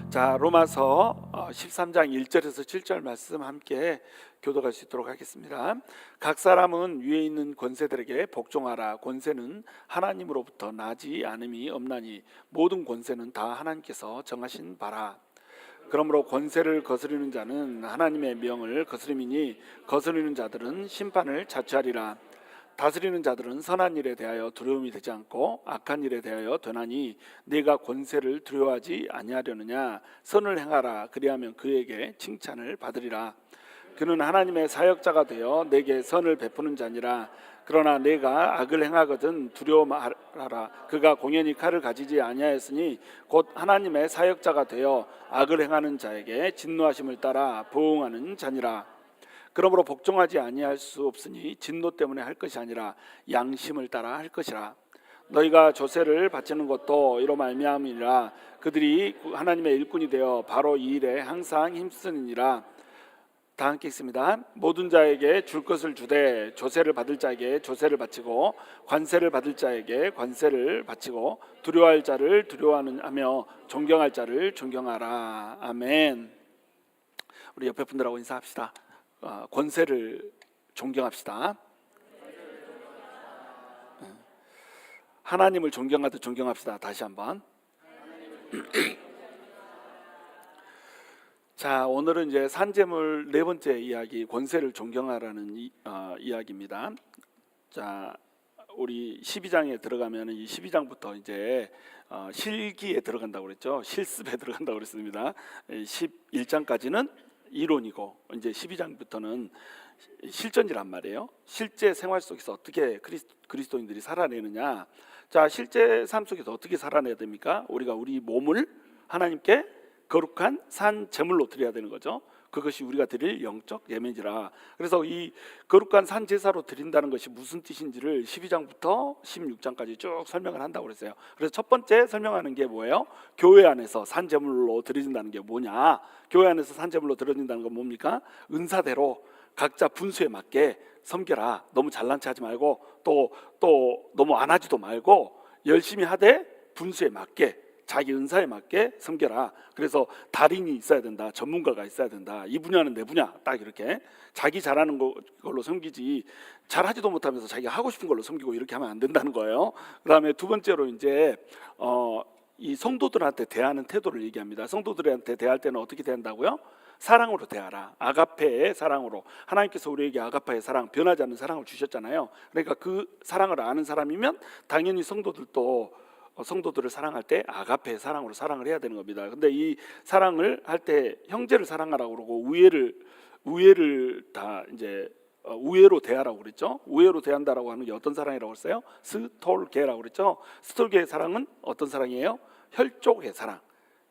자, 로마서 13장 1절에서 7절 말씀 함께 교독할 수 있도록 하겠습니다. 각 사람은 위에 있는 권세들에게 복종하라. 권세는 하나님으로부터 나지 않음이 없나니 모든 권세는 다 하나님께서 정하신 바라. 그러므로 권세를 거스르는 자는 하나님의 명을 거스름이니 거스르는 자들은 심판을 자취하리라. 다스리는 자들은 선한 일에 대하여 두려움이 되지 않고 악한 일에 대하여 되나니 네가 권세를 두려워하지 아니하려느냐. 선을 행하라. 그리하면 그에게 칭찬을 받으리라. 그는 하나님의 사역자가 되어 내게 선을 베푸는 자니라. 그러나 내가 악을 행하거든 두려워 말하라. 그가 공연히 칼을 가지지 아니하였으니 곧 하나님의 사역자가 되어 악을 행하는 자에게 진노하심을 따라 보응하는 자니라. 그러므로 복종하지 아니할 수 없으니 진노 때문에 할 것이 아니라 양심을 따라 할 것이라. 너희가 조세를 바치는 것도 이로 말미암이라. 그들이 하나님의 일꾼이 되어 바로 이 일에 항상 힘쓰느니라. 다 함께 읽습니다. 모든 자에게 줄 것을 주되 조세를 받을 자에게 조세를 바치고 관세를 받을 자에게 관세를 바치고 두려워할 자를 두려워하며 존경할 자를 존경하라. 아멘. 우리 옆에 분들하고 인사합시다. 권세를 존경합시다. 하나님을 존경하듯 존경합시다. 다시 한번. 자, 오늘은 이제 산재물 네 번째 이야기, 권세를 존경하라는 이야기입니다. 자, 우리 12장에 들어가면 이 12장부터 이제 실기에 들어간다고 그랬죠. 실습에 들어간다고 그랬습니다. 11장까지는 이론이고 이제 12장부터는 실전이란 말이에요. 실제 생활 속에서 어떻게 그리스도인들이 살아내느냐. 자, 실제 삶 속에서 어떻게 살아내야 됩니까? 우리가 우리 몸을 하나님께 거룩한 산 제물로 드려야 되는 거죠. 그것이 우리가 드릴 영적 예배니라. 그래서 이 거룩한 산 제사로 드린다는 것이 무슨 뜻인지를 12장부터 16장까지 쭉 설명을 한다고 그랬어요. 그래서 첫 번째 설명하는 게 뭐예요? 교회 안에서 산 제물로 드려진다는 게 뭐냐? 교회 안에서 산 제물로 드려진다는 건 뭡니까? 은사대로 각자 분수에 맞게 섬겨라. 너무 잘난 체 하지 말고 또 너무 안 하지도 말고 열심히 하되 분수에 맞게 자기 은사에 맞게 섬겨라. 그래서 달인이 있어야 된다. 전문가가 있어야 된다. 이 분야는 내 분야. 딱 이렇게 자기 잘하는 걸로 섬기지 잘하지도 못하면서 자기가 하고 싶은 걸로 섬기고 이렇게 하면 안 된다는 거예요. 그 다음에 두 번째로 이제 이 성도들한테 대하는 태도를 얘기합니다. 성도들한테 대할 때는 어떻게 대한다고요? 사랑으로 대하라. 아가페의 사랑으로. 하나님께서 우리에게 아가페의 사랑, 변하지 않는 사랑을 주셨잖아요. 그러니까 그 사랑을 아는 사람이면 당연히 성도들을 사랑할 때 아가페의 사랑으로 사랑을 해야 되는 겁니다. 근데 이 사랑을 할 때 형제를 사랑하라고 그러고 우애를 다 이제 우애로 대하라고 그랬죠. 우애로 대한다라고 하는 게 어떤 사랑이라고 했어요? 스톨게라고 그랬죠. 스톨게의 사랑은 어떤 사랑이에요? 혈족의 사랑.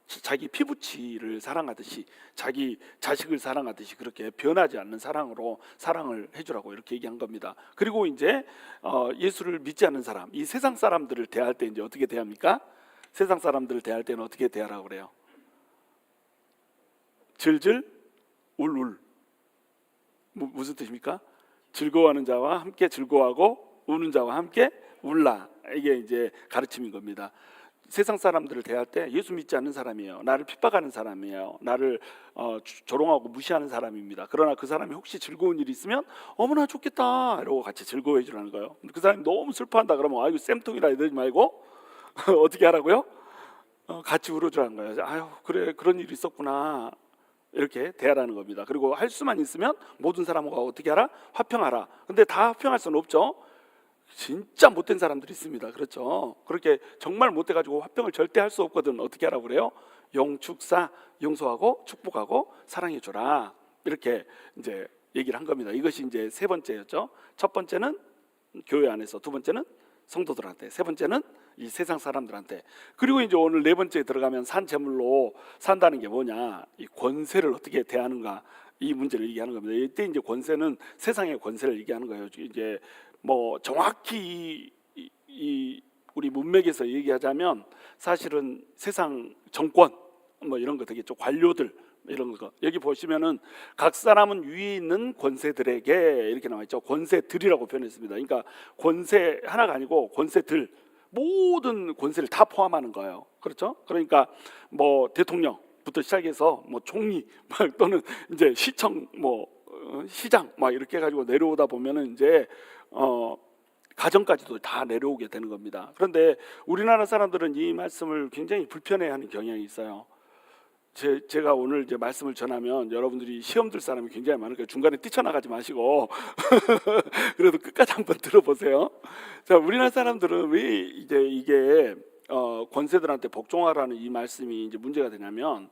자기 피부치를 사랑하듯이 자기 자식을 사랑하듯이 그렇게 변하지 않는 사랑으로 사랑을 해주라고 이렇게 얘기한 겁니다. 그리고 이제 예수를 믿지 않는 사람, 이 세상 사람들을 대할 때 이제 어떻게 대합니까? 세상 사람들을 대할 때는 어떻게 대하라고 그래요? 질질 울울. 무슨 뜻입니까? 즐거워하는 자와 함께 즐거워하고 우는 자와 함께 울라. 이게 이제 가르침인 겁니다. 세상 사람들을 대할 때 예수 믿지 않는 사람이에요. 나를 핍박하는 사람이에요. 나를 조롱하고 무시하는 사람입니다. 그러나 그 사람이 혹시 즐거운 일이 있으면 어머나 좋겠다 이러고 같이 즐거워해 주라는 거예요. 그 사람이 너무 슬퍼한다 그러면 아이고 쌤통이라 이러지 말고 어떻게 하라고요? 같이 울어주라는 거예요. 아유 그래 그런 일이 있었구나 이렇게 대하라는 겁니다. 그리고 할 수만 있으면 모든 사람과 어떻게 하라? 화평하라. 근데 다 화평할 수는 없죠. 진짜 못된 사람들이 있습니다. 그렇죠? 그렇게 정말 못돼가지고 화평을 절대 할 수 없거든. 어떻게 하라고 그래요? 용축사, 용서하고 축복하고 사랑해줘라. 이렇게 이제 얘기를 한 겁니다. 이것이 이제 세 번째였죠. 첫 번째는 교회 안에서, 두 번째는 성도들한테, 세 번째는 이 세상 사람들한테. 그리고 이제 오늘 네 번째에 들어가면 산 제물로 산다는 게 뭐냐? 이 권세를 어떻게 대하는가? 이 문제를 얘기하는 겁니다. 이때 이제 권세는 세상의 권세를 얘기하는 거예요. 이제 뭐 정확히 이 우리 문맥에서 얘기하자면 사실은 세상 정권 뭐 이런 거 되겠죠. 관료들 이런 거. 여기 보시면은 각 사람은 위에 있는 권세들에게 이렇게 나와 있죠. 권세들이라고 표현했습니다. 그러니까 권세 하나가 아니고 권세들, 모든 권세를 다 포함하는 거예요. 그렇죠? 그러니까 뭐 대통령, 부터 시작해서 뭐 총리 막 또는 이제 시청 뭐 시장 막 이렇게 해가지고 내려오다 보면은 이제 가정까지도 다 내려오게 되는 겁니다. 그런데 우리나라 사람들은 이 말씀을 굉장히 불편해하는 경향이 있어요. 제가 오늘 이제 말씀을 전하면 여러분들이 시험 들 사람이 굉장히 많으니까 중간에 뛰쳐나가지 마시고 그래도 끝까지 한번 들어보세요. 자, 우리나라 사람들은 왜 이제 이게 권세들한테 복종하라는 이 말씀이 이제 문제가 되냐면,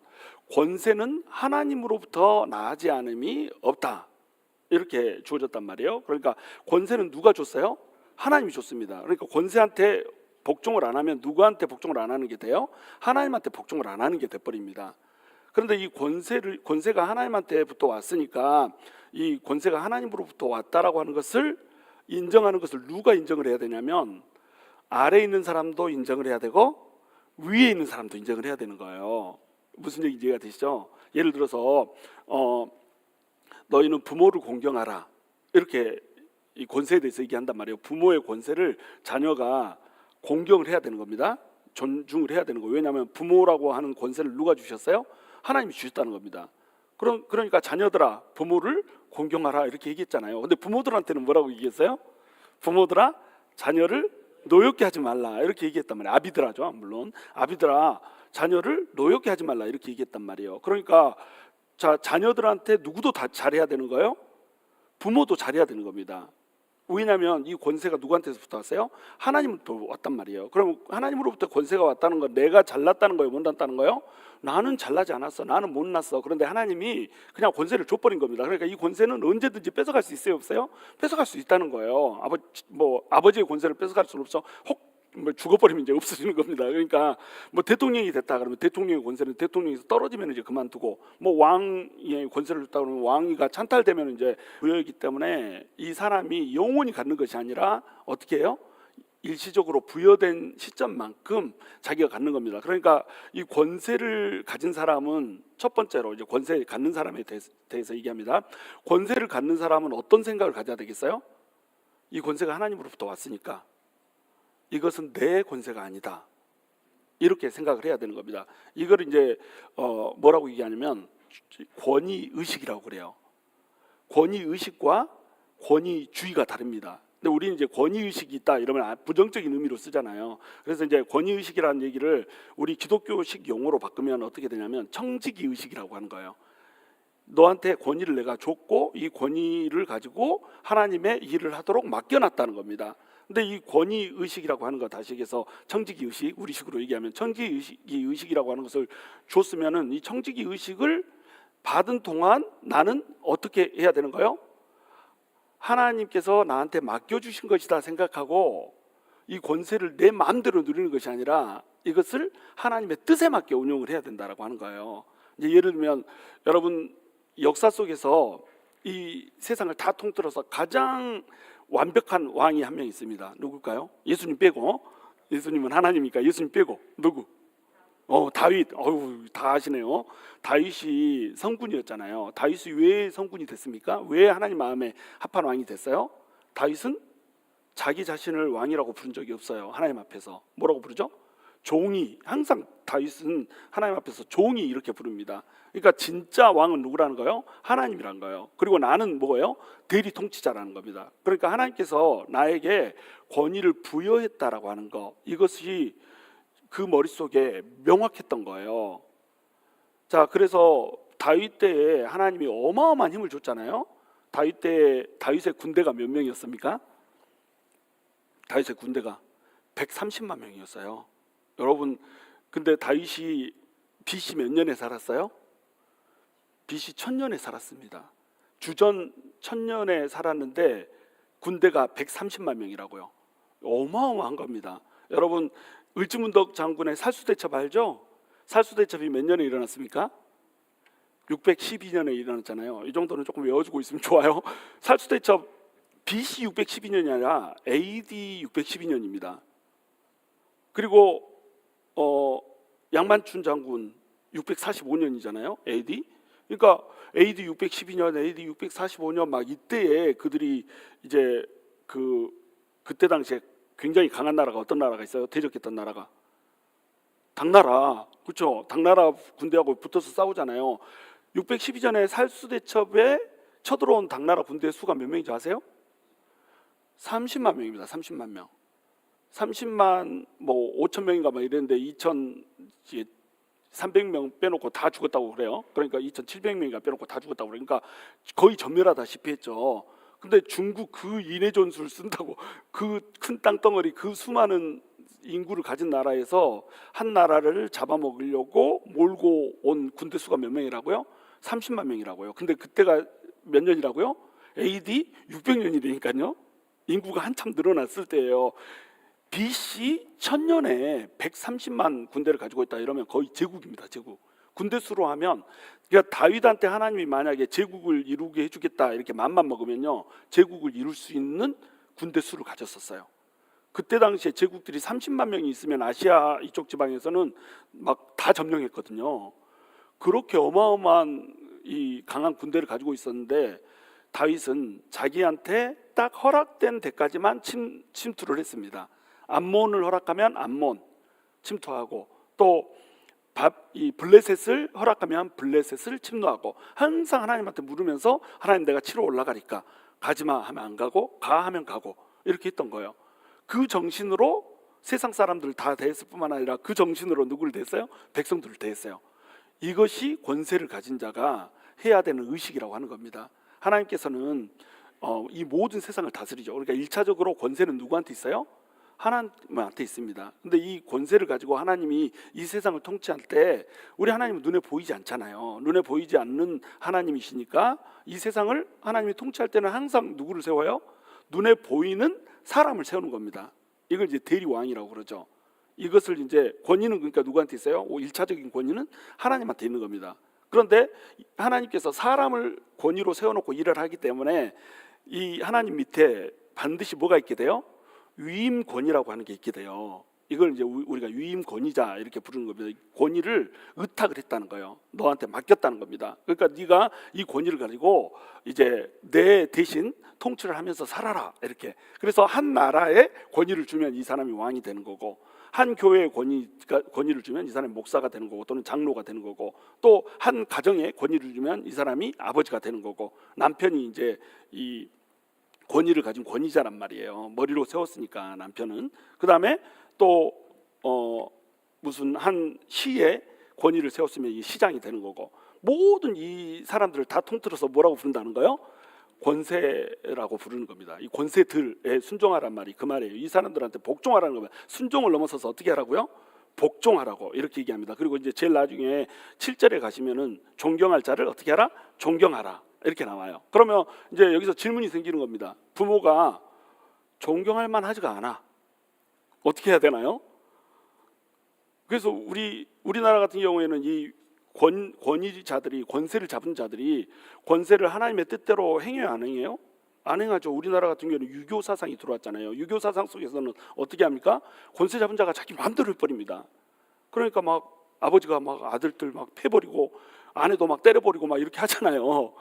권세는 하나님으로부터 나지 않음이 없다 이렇게 주어졌단 말이에요. 그러니까 권세는 누가 줬어요? 하나님이 줬습니다. 그러니까 권세한테 복종을 안 하면 누구한테 복종을 안 하는 게 돼요? 하나님한테 복종을 안 하는 게 돼버립니다. 그런데 이 권세가 하나님한테부터 왔으니까 이 권세가 하나님으로부터 왔다라고 하는 것을 인정하는 것을 누가 인정을 해야 되냐면, 아래에 있는 사람도 인정을 해야 되고 위에 있는 사람도 인정을 해야 되는 거예요. 무슨 얘기인지 이해가 되시죠? 예를 들어서 너희는 부모를 공경하라 이렇게 이 권세에 대해서 얘기한단 말이에요. 부모의 권세를 자녀가 공경을 해야 되는 겁니다. 존중을 해야 되는 거예요. 왜냐하면 부모라고 하는 권세를 누가 주셨어요? 하나님이 주셨다는 겁니다. 그러니까 자녀들아 부모를 공경하라 이렇게 얘기했잖아요. 근데 부모들한테는 뭐라고 얘기했어요? 부모들아 자녀를 노엽게 하지 말라 이렇게 얘기했단 말이에요. 아비들아죠, 물론. 아비들아 자녀를 노엽게 하지 말라 이렇게 얘기했단 말이에요. 그러니까 자녀들한테 누구도 다 잘해야 되는 거예요? 부모도 잘해야 되는 겁니다. 왜냐하면 이 권세가 누구한테서부터 왔어요? 하나님으로부터 왔단 말이에요. 그럼 하나님으로부터 권세가 왔다는 건 내가 잘났다는 거예요? 못났다는 거예요? 나는 잘나지 않았어. 나는 못났어. 그런데 하나님이 그냥 권세를 줘버린 겁니다. 그러니까 이 권세는 언제든지 뺏어갈 수 있어요? 없어요? 뺏어갈 수 있다는 거예요. 아버지의 권세를 뺏어갈 수는 없어. 죽어버리면 이제 없어지는 겁니다. 그러니까 대통령이 됐다 그러면 대통령의 권세는 대통령에서 떨어지면 이제 그만두고, 왕의 권세를 줬다 그러면 왕위가 찬탈되면 이제 부여이기 때문에 이 사람이 영원히 갖는 것이 아니라 어떻게 해요? 일시적으로 부여된 시점만큼 자기가 갖는 겁니다. 그러니까 이 권세를 가진 사람은 첫 번째로 이제 권세 갖는 사람에 대해서 얘기합니다. 권세를 갖는 사람은 어떤 생각을 가져야 되겠어요? 이 권세가 하나님으로부터 왔으니까 이것은 내 권세가 아니다 이렇게 생각을 해야 되는 겁니다. 이걸 이제 뭐라고 얘기하냐면 권위의식이라고 그래요. 권위의식과 권위주의가 다릅니다. 근데 우리는 이제 권위의식이 있다 이러면 부정적인 의미로 쓰잖아요. 그래서 이제 권위의식이라는 얘기를 우리 기독교식 용어로 바꾸면 어떻게 되냐면 청지기의식이라고 하는 거예요. 너한테 권위를 내가 줬고 이 권위를 가지고 하나님의 일을 하도록 맡겨놨다는 겁니다. 근데 이 권위의식이라고 하는 거 다시 얘기해서 청지기의식, 우리식으로 얘기하면 청지기의식이라고 하는 것을 줬으면은 이 청지기의식을 받은 동안 나는 어떻게 해야 되는 거예요? 하나님께서 나한테 맡겨주신 것이다 생각하고 이 권세를 내 마음대로 누리는 것이 아니라 이것을 하나님의 뜻에 맞게 운용을 해야 된다라고 하는 거예요. 이제 예를 들면 여러분 역사 속에서 이 세상을 다 통틀어서 가장 완벽한 왕이 한 명 있습니다. 누굴까요? 예수님 빼고. 예수님은 하나님이니까 예수님 빼고 누구? 다윗. 다 아시네요. 다윗이 성군이었잖아요. 다윗이 왜 성군이 됐습니까? 왜 하나님 마음에 합한 왕이 됐어요? 다윗은 자기 자신을 왕이라고 부른 적이 없어요. 하나님 앞에서 뭐라고 부르죠? 종이. 항상 다윗은 하나님 앞에서 종이 이렇게 부릅니다. 그러니까 진짜 왕은 누구라는 거예요? 하나님이라는 거예요. 그리고 나는 뭐예요? 대리 통치자라는 겁니다. 그러니까 하나님께서 나에게 권위를 부여했다라고 하는 거, 이것이 그 머릿속에 명확했던 거예요. 자, 그래서 다윗 때에 하나님이 어마어마한 힘을 줬잖아요. 다윗 때에 다윗의 군대가 몇 명이었습니까? 다윗의 군대가 130만 명이었어요. 여러분, 근데 다윗이 BC 몇 년에 살았어요? BC 1000년에 살았습니다. 주전 1000년에 살았는데 군대가 130만 명이라고요. 어마어마한 겁니다. 여러분, 을지문덕 장군의 살수대첩 알죠? 살수대첩이 몇 년에 일어났습니까? 612년에 일어났잖아요. 이 정도는 조금 외워주고 있으면 좋아요. 살수대첩 BC 612년이 아니라 AD 612년입니다. 그리고 양만춘 장군 645년이잖아요. AD. 그러니까 AD 612년, AD 645년 막 이때에 그들이 이제 그때 당시에 굉장히 강한 나라가 어떤 나라가 있어요? 대적했던 나라가 당나라, 그렇죠? 당나라 군대하고 붙어서 싸우잖아요. 612전에 살수대첩에 쳐들어온 당나라 군대 수가 몇 명인지 아세요? 30만 명입니다. 30만 명. 30만 뭐 5천 명인가 막 이랬는데 2,300명 빼놓고 다 죽었다고 그래요. 그러니까 2,700명인가 빼놓고 다 죽었다고 그러니까 거의 전멸하다시피 했죠. 근데 중국 그 인해 전술을 쓴다고 그 큰 땅덩어리 그 수많은 인구를 가진 나라에서 한 나라를 잡아먹으려고 몰고 온 군대 수가 몇 명이라고요? 30만 명이라고요. 근데 그때가 몇 년이라고요? AD 600년이니까요. 인구가 한참 늘어났을 때예요. BC 1000년에 130만 군대를 가지고 있다 이러면 거의 제국입니다. 제국. 군대 수로 하면 그러니까 다윗한테 하나님이 만약에 제국을 이루게 해주겠다 이렇게 맘만 먹으면요 제국을 이룰 수 있는 군대 수를 가졌었어요. 그때 당시에 제국들이 30만 명이 있으면 아시아 이쪽 지방에서는 막 다 점령했거든요. 그렇게 어마어마한 이 강한 군대를 가지고 있었는데 다윗은 자기한테 딱 허락된 데까지만 침투를 했습니다. 암몬을 허락하면 암몬 침투하고 또 이 블레셋을 허락하면 블레셋을 침노하고 항상 하나님한테 물으면서 하나님 내가 치러 올라가니까 가지마 하면 안 가고 가 하면 가고 이렇게 했던 거예요. 그 정신으로 세상 사람들을 다 대했을 뿐만 아니라 그 정신으로 누구를 대했어요? 백성들을 대했어요. 이것이 권세를 가진 자가 해야 되는 의식이라고 하는 겁니다. 하나님께서는 이 모든 세상을 다스리죠. 그러니까 1차적으로 권세는 누구한테 있어요? 하나님한테 있습니다. 근데 이 권세를 가지고 하나님이 이 세상을 통치할 때 우리 하나님은 눈에 보이지 않잖아요. 눈에 보이지 않는 하나님이시니까 이 세상을 하나님이 통치할 때는 항상 누구를 세워요? 눈에 보이는 사람을 세우는 겁니다. 이걸 이제 대리왕이라고 그러죠. 이것을 이제 권위는 그러니까 누구한테 있어요? 1차적인 권위는 하나님한테 있는 겁니다. 그런데 하나님께서 사람을 권위로 세워놓고 일을 하기 때문에 이 하나님 밑에 반드시 뭐가 있게 돼요? 위임 권위라고 하는 게 있게 돼요. 이걸 이제 우리가 위임 권위자 이렇게 부르는 겁니다. 권위를 의탁을 했다는 거예요. 너한테 맡겼다는 겁니다. 그러니까 네가 이 권위를 가지고 이제 내 대신 통치를 하면서 살아라 이렇게. 그래서 한 나라에 권위를 주면 이 사람이 왕이 되는 거고, 한 교회에 권위를 주면 이 사람이 목사가 되는 거고 또는 장로가 되는 거고, 또 한 가정에 권위를 주면 이 사람이 아버지가 되는 거고, 남편이 이제 이 권위를 가진 권위자란 말이에요. 머리로 세웠으니까 남편은. 그 다음에 또 무슨 한 시에 권위를 세웠으면 이 시장이 되는 거고, 모든 이 사람들을 다 통틀어서 뭐라고 부른다는 거예요? 권세라고 부르는 겁니다. 이 권세들에 순종하란 말이 그 말이에요. 이 사람들한테 복종하라는 겁니다. 순종을 넘어서서 어떻게 하라고요? 복종하라고 이렇게 얘기합니다. 그리고 이제 제일 나중에 7절에 가시면은 존경할 자를 어떻게 하라? 존경하라 이렇게 나와요. 그러면 이제 여기서 질문이 생기는 겁니다. 부모가 존경할 만하지가 않아. 어떻게 해야 되나요? 그래서 우리나라 같은 경우에는 이 권위자들이, 권세를 잡은 자들이 권세를 하나님의 뜻대로 행해요, 안 행해요? 안 행하죠. 우리나라 같은 경우는 유교 사상이 들어왔잖아요. 유교 사상 속에서는 어떻게 합니까? 권세 잡은 자가 자기 마음대로 해버립니다. 그러니까 막 아버지가 막 아들들 막 패버리고 아내도 막 때려버리고 막 이렇게 하잖아요.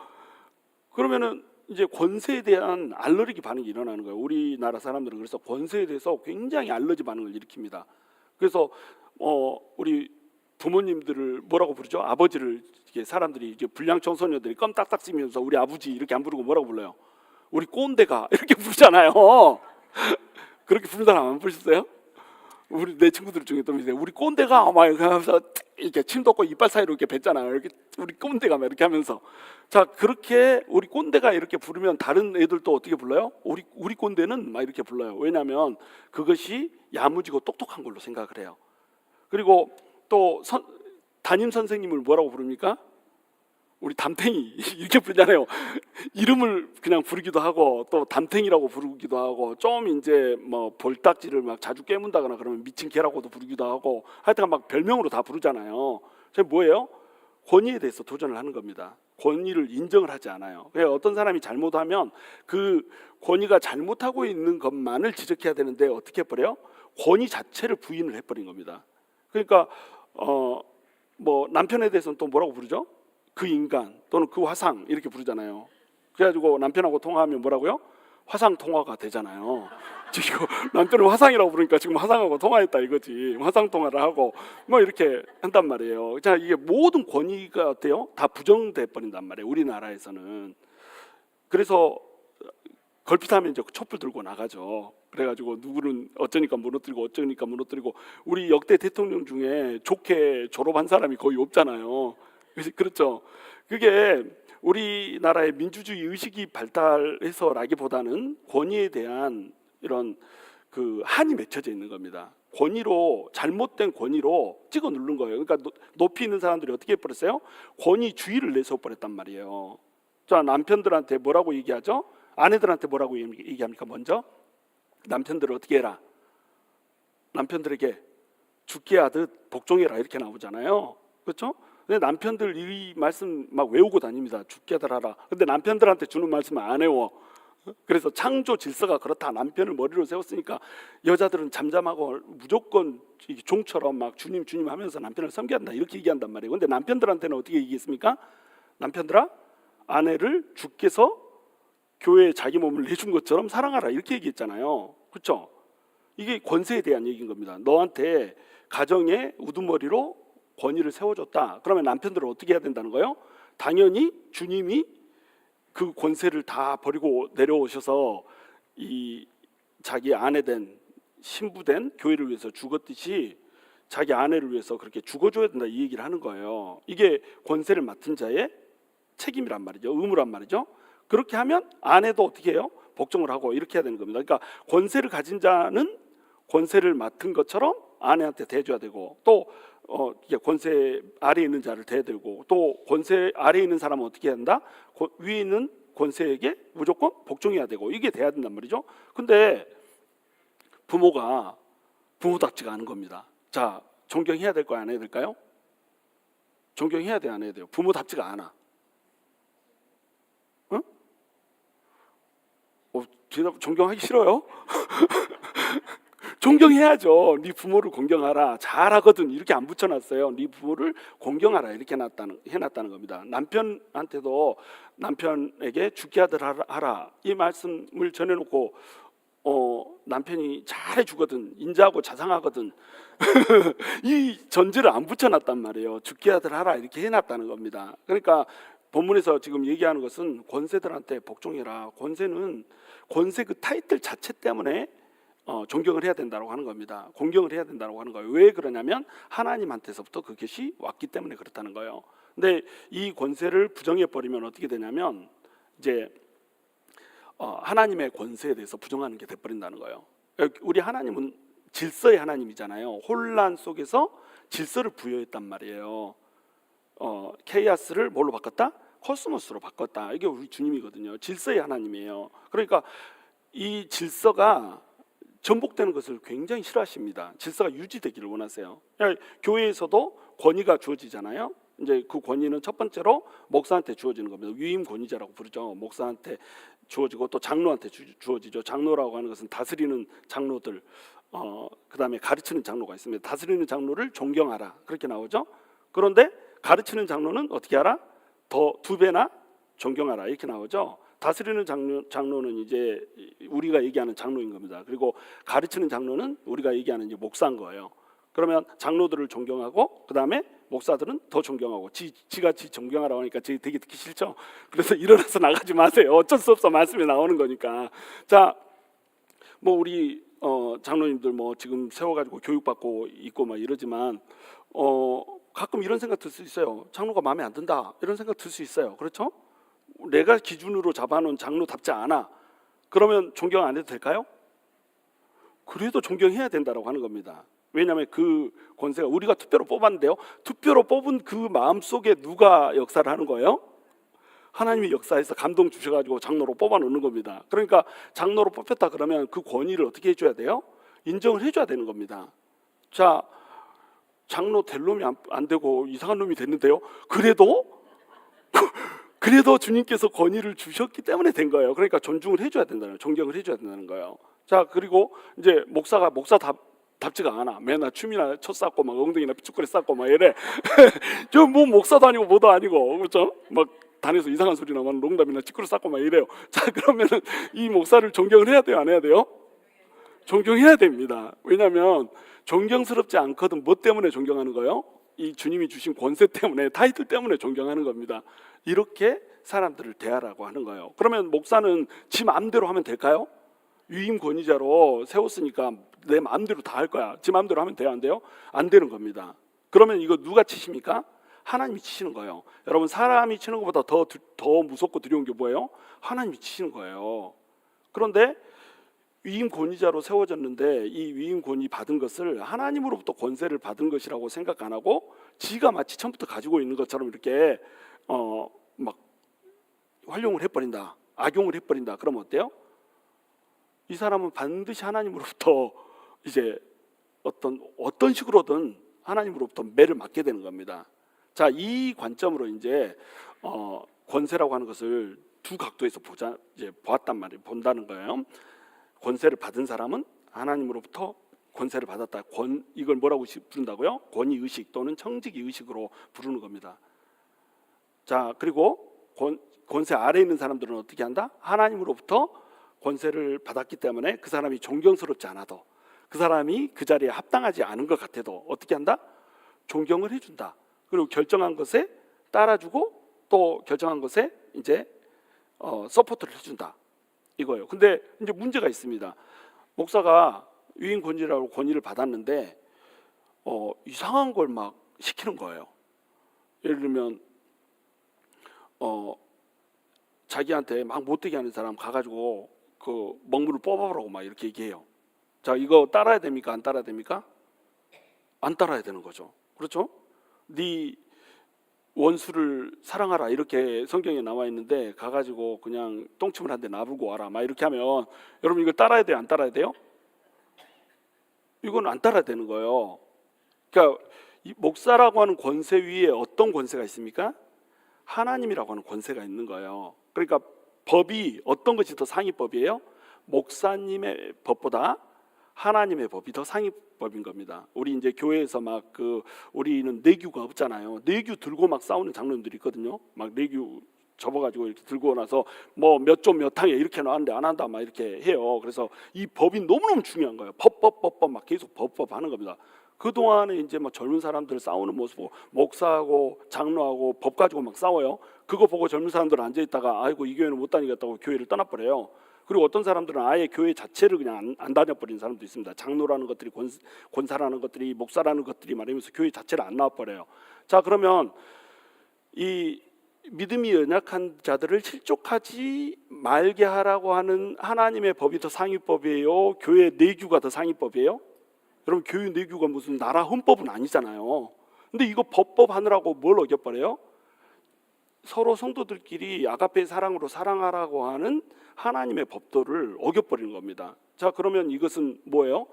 그러면은 이제 권세에 대한 알러지 반응이 일어나는 거예요. 우리나라 사람들은 그래서 권세에 대해서 굉장히 알러지 반응을 일으킵니다. 그래서 우리 부모님들을 뭐라고 부르죠? 아버지를 이게 사람들이 이제 불량 청소년들이 껌 딱딱 씹으면서 우리 아버지 이렇게 안 부르고 뭐라고 불러요? 우리 꼰대가 이렇게 부르잖아요. 그렇게 부르는 사람 안 보셨어요? 내 친구들 중에 또 이제 우리 꼰대가 막 이렇게 하면서 이렇게 침 덮고 이빨 사이로 이렇게 뱉잖아요. 이렇게 우리 꼰대가 막 이렇게 하면서, 자 그렇게 우리 꼰대가 이렇게 부르면 다른 애들도 어떻게 불러요? 우리 꼰대는 막 이렇게 불러요. 왜냐하면 그것이 야무지고 똑똑한 걸로 생각을 해요. 그리고 또 담임 선생님을 뭐라고 부릅니까? 우리 담탱이 이렇게 부르잖아요. 이름을 그냥 부르기도 하고 또 담탱이라고 부르기도 하고, 좀 이제 뭐 볼딱지를 막 자주 깨문다거나 그러면 미친 개라고도 부르기도 하고, 하여튼 막 별명으로 다 부르잖아요. 저 뭐예요? 권위에 대해서 도전을 하는 겁니다. 권위를 인정을 하지 않아요. 그러니까 어떤 사람이 잘못하면 그 권위가 잘못하고 있는 것만을 지적해야 되는데 어떻게 해버려요? 권위 자체를 부인을 해버린 겁니다. 그러니까 뭐 남편에 대해서는 또 뭐라고 부르죠? 그 인간 또는 그 화상 이렇게 부르잖아요. 그래가지고 남편하고 통화하면 뭐라고요? 화상 통화가 되잖아요. 지금 남편은 화상이라고 부르니까 지금 화상하고 통화했다 이거지. 화상 통화를 하고 뭐 이렇게 한단 말이에요. 자, 이게 모든 권위가 어때요? 다 부정돼 버린단 말이에요. 우리나라에서는. 그래서 걸핏하면 이제 촛불 들고 나가죠. 그래가지고 누구는 어쩌니까 무너뜨리고 어쩌니까 무너뜨리고, 우리 역대 대통령 중에 좋게 졸업한 사람이 거의 없잖아요. 그렇죠. 그게 우리나라의 민주주의 의식이 발달해서라기보다는 권위에 대한 이런 그 한이 맺혀져 있는 겁니다. 권위로, 잘못된 권위로 찍어 누른 거예요. 그러니까 높이 있는 사람들이 어떻게 해버렸어요? 권위주의를 내세워버렸단 말이에요. 자, 남편들한테 뭐라고 얘기하죠? 아내들한테 뭐라고 얘기합니까? 먼저 남편들을 어떻게 해라? 남편들에게 죽게 하듯 복종해라 이렇게 나오잖아요. 그렇죠? 근데 남편들 이 말씀 막 외우고 다닙니다. 죽게 하라. 근데 남편들한테 주는 말씀은 안 외워. 그래서 창조 질서가 그렇다. 남편을 머리로 세웠으니까 여자들은 잠잠하고 무조건 종처럼 막 주님 주님 하면서 남편을 섬겨야 한다 이렇게 얘기한단 말이에요. 근데 남편들한테는 어떻게 얘기했습니까? 남편들아, 아내를 주께서 교회에 자기 몸을 내준 것처럼 사랑하라 이렇게 얘기했잖아요. 그렇죠? 이게 권세에 대한 얘기인 겁니다. 너한테 가정의 우두머리로 권위를 세워줬다. 그러면 남편들은 어떻게 해야 된다는 거예요? 당연히 주님이 그 권세를 다 버리고 내려오셔서 이 자기 아내된 신부된 교회를 위해서 죽었듯이 자기 아내를 위해서 그렇게 죽어줘야 된다 이 얘기를 하는 거예요. 이게 권세를 맡은 자의 책임이란 말이죠. 의무란 말이죠. 그렇게 하면 아내도 어떻게 해요? 복종을 하고 이렇게 해야 되는 겁니다. 그러니까 권세를 가진 자는 권세를 맡은 것처럼 아내한테 대줘야 되고, 또 권세 아래에 있는 자를 대들고, 또 권세 아래에 있는 사람은 어떻게 해야 한다? 위에 있는 권세에게 무조건 복종해야 되고, 이게 돼야 된단 말이죠. 근데 부모가 부모답지가 않은 겁니다. 자, 존경해야 될까요? 안 해야 될까요? 존경해야 돼, 안 해야 돼요? 부모답지가 않아. 응? 존경하기 싫어요? 존경해야죠. 네 부모를 공경하라. 잘하거든 이렇게 안 붙여놨어요. 네 부모를 공경하라 이렇게 해놨다는 겁니다. 남편한테도 남편에게 죽게 하라 이 말씀을 전해놓고 남편이 잘해주거든, 인자하고 자상하거든 이 전제를 안 붙여놨단 말이에요. 죽게 하라 이렇게 해놨다는 겁니다. 그러니까 본문에서 지금 얘기하는 것은 권세들한테 복종해라. 권세는 권세 그 타이틀 자체 때문에 존경을 해야 된다고 하는 겁니다. 공경을 해야 된다고 하는 거예요. 왜 그러냐면 하나님한테서부터 그것이 왔기 때문에 그렇다는 거예요. 근데 이 권세를 부정해 버리면 어떻게 되냐면 이제 하나님의 권세에 대해서 부정하는 게 돼버린다는 거예요. 우리 하나님은 질서의 하나님이잖아요. 혼란 속에서 질서를 부여했단 말이에요. 케이아스를 뭘로 바꿨다? 코스모스로 바꿨다. 이게 우리 주님이거든요. 질서의 하나님이에요. 그러니까 이 질서가 전복되는 것을 굉장히 싫어하십니다. 질서가 유지되기를 원하세요. 교회에서도 권위가 주어지잖아요. 이제 그 권위는 첫 번째로 목사한테 주어지는 겁니다. 위임 권위자라고 부르죠. 목사한테 주어지고 또 장로한테 주어지죠. 장로라고 하는 것은 다스리는 장로들, 그다음에 가르치는 장로가 있습니다. 다스리는 장로를 존경하라 그렇게 나오죠. 그런데 가르치는 장로는 어떻게 하라? 더 2배나 존경하라 이렇게 나오죠. 다스리는 장로는 이제 우리가 얘기하는 장로인 겁니다. 그리고 가르치는 장로는 우리가 얘기하는 이제 목사인 거예요. 그러면 장로들을 존경하고 그 다음에 목사들은 더 존경하고 지가 존경하라고 하니까 되게 듣기 싫죠. 그래서 일어나서 나가지 마세요. 어쩔 수 없어 말씀이 나오는 거니까. 자, 뭐 우리 장로님들 뭐 지금 세워가지고 교육받고 있고 막 이러지만 가끔 이런 생각 들 수 있어요. 장로가 마음에 안 든다 이런 생각 들 수 있어요. 그렇죠? 내가 기준으로 잡아놓은 장로답지 않아. 그러면 존경 안 해도 될까요? 그래도 존경해야 된다고 하는 겁니다. 왜냐하면 그 권세가 우리가 투표로 뽑았는데요. 투표로 뽑은 그 마음속에 누가 역사를 하는 거예요? 하나님이 역사해서 감동 주셔가지고 장로로 뽑아놓는 겁니다. 그러니까 장로로 뽑혔다 그러면 그 권위를 어떻게 해줘야 돼요? 인정을 해줘야 되는 겁니다. 자, 장로 될 놈이 안 되고 이상한 놈이 됐는데요. 그래도 주님께서 권위를 주셨기 때문에 된 거예요. 그러니까 존중을 해줘야 된다는, 존경을 해줘야 된다는 거예요. 자, 그리고 이제 목사가 답지가 않아. 맨날 춤이나 쳐 쌓고 막 엉덩이나 피축거리 쌓고 막 이래. 저 뭐 목사도 아니고 뭐도 아니고 그렇죠? 막 단에서 이상한 소리 나면 농담이나 찌끄러 쌓고 막 이래요. 자, 그러면은 이 목사를 존경을 해야 돼요, 안 해야 돼요? 존경해야 됩니다. 왜냐하면 존경스럽지 않거든. 뭐 때문에 존경하는 거예요? 이 주님이 주신 권세 때문에, 타이틀 때문에 존경하는 겁니다. 이렇게 사람들을 대하라고 하는 거예요. 그러면 목사는 지 마음대로 하면 될까요? 위임 권위자로 세웠으니까 내 마음대로 다 할 거야. 지 마음대로 하면 돼요, 안 돼요? 안 되는 겁니다. 그러면 이거 누가 치십니까? 하나님이 치시는 거예요. 여러분, 사람이 치는 것보다 더 무섭고 두려운 게 뭐예요? 하나님이 치시는 거예요. 그런데 위임 권위자로 세워졌는데 이 위임 권위 받은 것을 하나님으로부터 권세를 받은 것이라고 생각 안 하고 지가 마치 처음부터 가지고 있는 것처럼 이렇게 막 활용을 해버린다, 악용을 해버린다. 그러면 어때요? 이 사람은 반드시 하나님으로부터 이제 어떤 식으로든 하나님으로부터 매를 맞게 되는 겁니다. 자, 이 관점으로 이제 권세라고 하는 것을 두 각도에서 보았단 말이에요. 본다는 거예요. 권세를 받은 사람은 하나님으로부터 권세를 받았다. 이걸 뭐라고 부른다고요? 권위 의식 또는 청지기 의식으로 부르는 겁니다. 자, 그리고 권세 아래에 있는 사람들은 어떻게 한다? 하나님으로부터 권세를 받았기 때문에 그 사람이 존경스럽지 않아도, 그 사람이 그 자리에 합당하지 않은 것 같아도 어떻게 한다? 존경을 해준다. 그리고 결정한 것에 따라주고 또 결정한 것에 이제 서포트를 해준다. 이거예요. 근데 이제 문제가 있습니다. 목사가 위임 권위라고 권위를 받았는데 이상한 걸 막 시키는 거예요. 예를 들면 자기한테 막 못되게 하는 사람 가가지고 그 먹물을 뽑아보라고 막 이렇게 얘기해요. 자, 이거 따라야 됩니까? 안 따라야 됩니까? 안 따라야 되는 거죠. 그렇죠? 네 원수를 사랑하라 이렇게 성경에 나와 있는데 가가지고 그냥 똥침을 한 대 놔불고 와라 막 이렇게 하면 여러분 이거 따라야 돼요, 안 따라야 돼요? 이건 안 따라야 되는 거예요. 그러니까 이 목사라고 하는 권세 위에 어떤 권세가 있습니까? 하나님이라고 하는 권세가 있는 거예요. 그러니까 법이 어떤 것이 더 상위법이에요? 목사님의 법보다 하나님의 법이 더 상위법인 겁니다. 우리 이제 교회에서 막 우리는 내규가 없잖아요. 내규 들고 막 싸우는 장로님들이 있거든요. 막 내규 접어가지고 이렇게 들고 나서 뭐 몇 조 몇 항에 이렇게 나왔는데 안 한다 막 이렇게 해요. 그래서 이 법이 너무너무 중요한 거예요. 법 막 계속 법 하는 겁니다. 그 동안에 이제 막 젊은 사람들 싸우는 모습 보고 목사하고 장로하고 법 가지고 막 싸워요. 그거 보고 젊은 사람들 앉아 있다가 아이고 이 교회는 못 다니겠다고 교회를 떠나버려요. 그리고 어떤 사람들은 아예 교회 자체를 그냥 안 다녀버리는 사람도 있습니다. 장로라는 것들이 권사라는 것들이 목사라는 것들이 말하면서 교회 자체를 안 나와버려요. 자, 그러면 이 믿음이 연약한 자들을 실족하지 말게 하라고 하는 하나님의 법이 더 상위법이에요? 교회 내규가 더 상위법이에요? 여러분, 교회 내규가 무슨 나라 헌법은 아니잖아요. 근데 이거 법 하느라고 뭘 어겨버려요? 서로 성도들끼리 아가페 사랑으로 사랑하라고 하는 하나님의 법도를 어겨버리는 겁니다. 자, 그러면 이것은 뭐예요?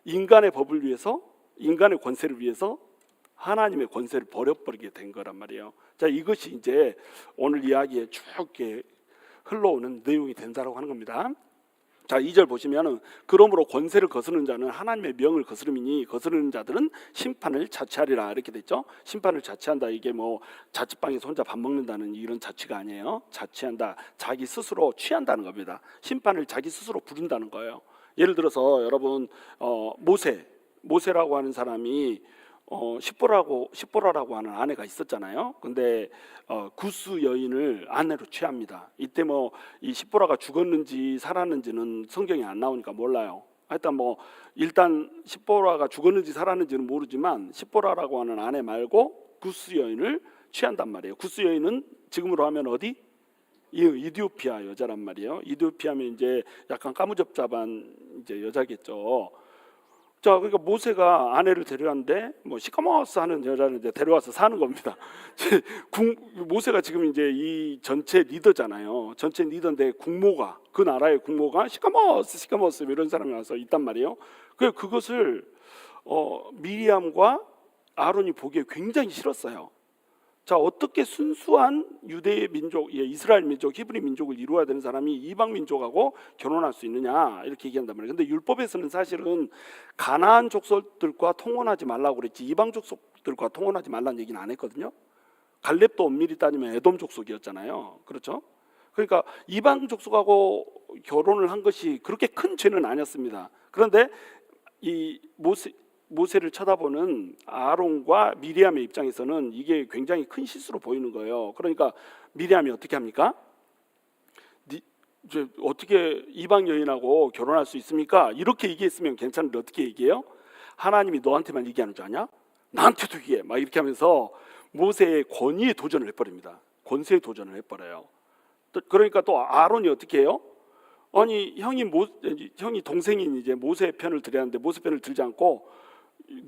인간의 법을 위해서, 인간의 권세를 위해서 하나님의 권세를 버려버리게 된 거란 말이에요. 자, 이것이 이제 오늘 이야기에 쭉 흘러오는 내용이 된다라고 하는 겁니다. 자, 2절 보시면은 그러므로 권세를 거스르는 자는 하나님의 명을 거스름이니 거스르는 자들은 심판을 자취하리라 이렇게 됐죠. 심판을 자취한다, 이게 뭐 자취방에서 혼자 밥 먹는다는 이런 자취가 아니에요. 자취한다, 자기 스스로 취한다는 겁니다. 심판을 자기 스스로 부른다는 거예요. 예를 들어서 여러분 모세라고 하는 사람이 십보라라고 하는 아내가 있었잖아요. 근데 구스 여인을 아내로 취합니다. 이때 뭐 이 십보라가 죽었는지 살았는지는 성경에 안 나오니까 몰라요. 하여튼 뭐 일단 십보라가 죽었는지 살았는지는 모르지만 십보라라고 하는 아내 말고 구스 여인을 취한단 말이에요. 구스 여인은 지금으로 하면 어디? 이디오피아 여자란 말이에요. 이디오피아면 이제 약간 까무잡잡한 이제 여자겠죠. 자, 그러니까 모세가 아내를 데려왔는데 뭐 시카모스 하는 여자를 이제 데려와서 사는 겁니다. 모세가 지금 이제 이 전체 리더잖아요. 전체 리더인데 국모가, 그 나라의 국모가 시카모스 이런 사람이 와서 있단 말이에요. 그것을 미리암과 아론이 보기에 굉장히 싫었어요. 자, 어떻게 순수한 유대 민족, 이스라엘 민족, 히브리 민족을 이루어야 되는 사람이 이방 민족하고 결혼할 수 있느냐 이렇게 얘기한단 말이에요. 근데 율법에서는 사실은 가나안 족속들과 통혼하지 말라고 그랬지 이방 족속들과 통혼하지 말라는 얘기는 안 했거든요. 갈렙도 엄밀히 따지면 에돔 족속이었잖아요. 그렇죠? 그러니까 이방 족속하고 결혼을 한 것이 그렇게 큰 죄는 아니었습니다. 그런데 이 모세를 쳐다보는 아론과 미리암의 입장에서는 이게 굉장히 큰 실수로 보이는 거예요. 그러니까 미리암이 어떻게 합니까? 이제 어떻게 이방 여인하고 결혼할 수 있습니까? 이렇게 얘기했으면 괜찮은데 어떻게 얘기해요? 하나님이 너한테만 얘기하는 줄 아냐? 나한테도 얘기해. 막 이렇게 하면서 모세의 권위에 도전을 해버립니다. 권세에 도전을 해버려요. 그러니까 또 아론이 어떻게 해요? 아니 형이 동생인 이제 모세 편을 들어야 하는데 모세 편을 들지 않고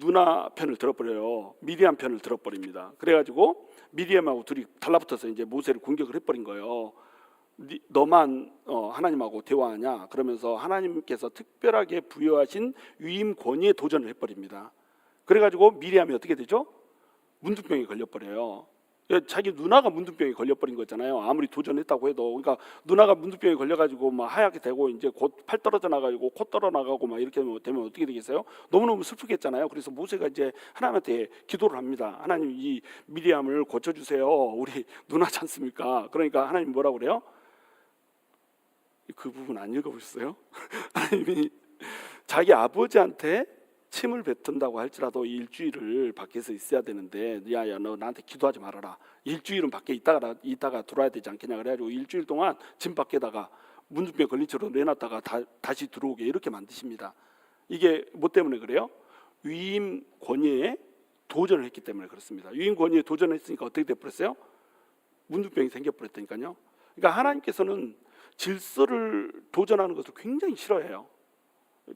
누나 편을 들어버려요. 미리암 편을 들어버립니다. 그래가지고 미리암하고 둘이 달라붙어서 이제 모세를 공격을 해버린 거예요. 너만 하나님하고 대화하냐? 그러면서 하나님께서 특별하게 부여하신 위임 권위에 도전을 해버립니다. 그래가지고 미리암이 어떻게 되죠? 문둥병에 걸려버려요. 자기 누나가 문둥병에 걸려버린 거잖아요. 아무리 도전했다고 해도. 그러니까 누나가 문둥병에 걸려가지고 막 하얗게 되고 이제 곧 팔 떨어져 나가고 코 떨어 나가고 막 이렇게 되면 어떻게 되겠어요? 너무너무 슬프겠잖아요. 그래서 모세가 이제 하나님한테 기도를 합니다. 하나님 이 미리암을 고쳐주세요. 우리 누나지 않습니까? 그러니까 하나님 뭐라고 그래요? 그 부분 안 읽어보셨어요? 하나님이 자기 아버지한테 침을 뱉은다고 할지라도 일주일을 밖에서 있어야 되는데 야야 너 나한테 기도하지 말아라. 일주일은 밖에 있다가 들어와야 되지 않겠냐 그래가지고 일주일 동안 집 밖에다가 문둥병 걸린 채로 내놨다가 다시 들어오게 이렇게 만드십니다. 이게 뭐 때문에 그래요? 위임 권위에 도전을 했기 때문에 그렇습니다. 위임 권위에 도전했으니까 어떻게 돼버렸어요? 문둥병이 생겨버렸다니까요. 그러니까 하나님께서는 질서를 도전하는 것을 굉장히 싫어해요.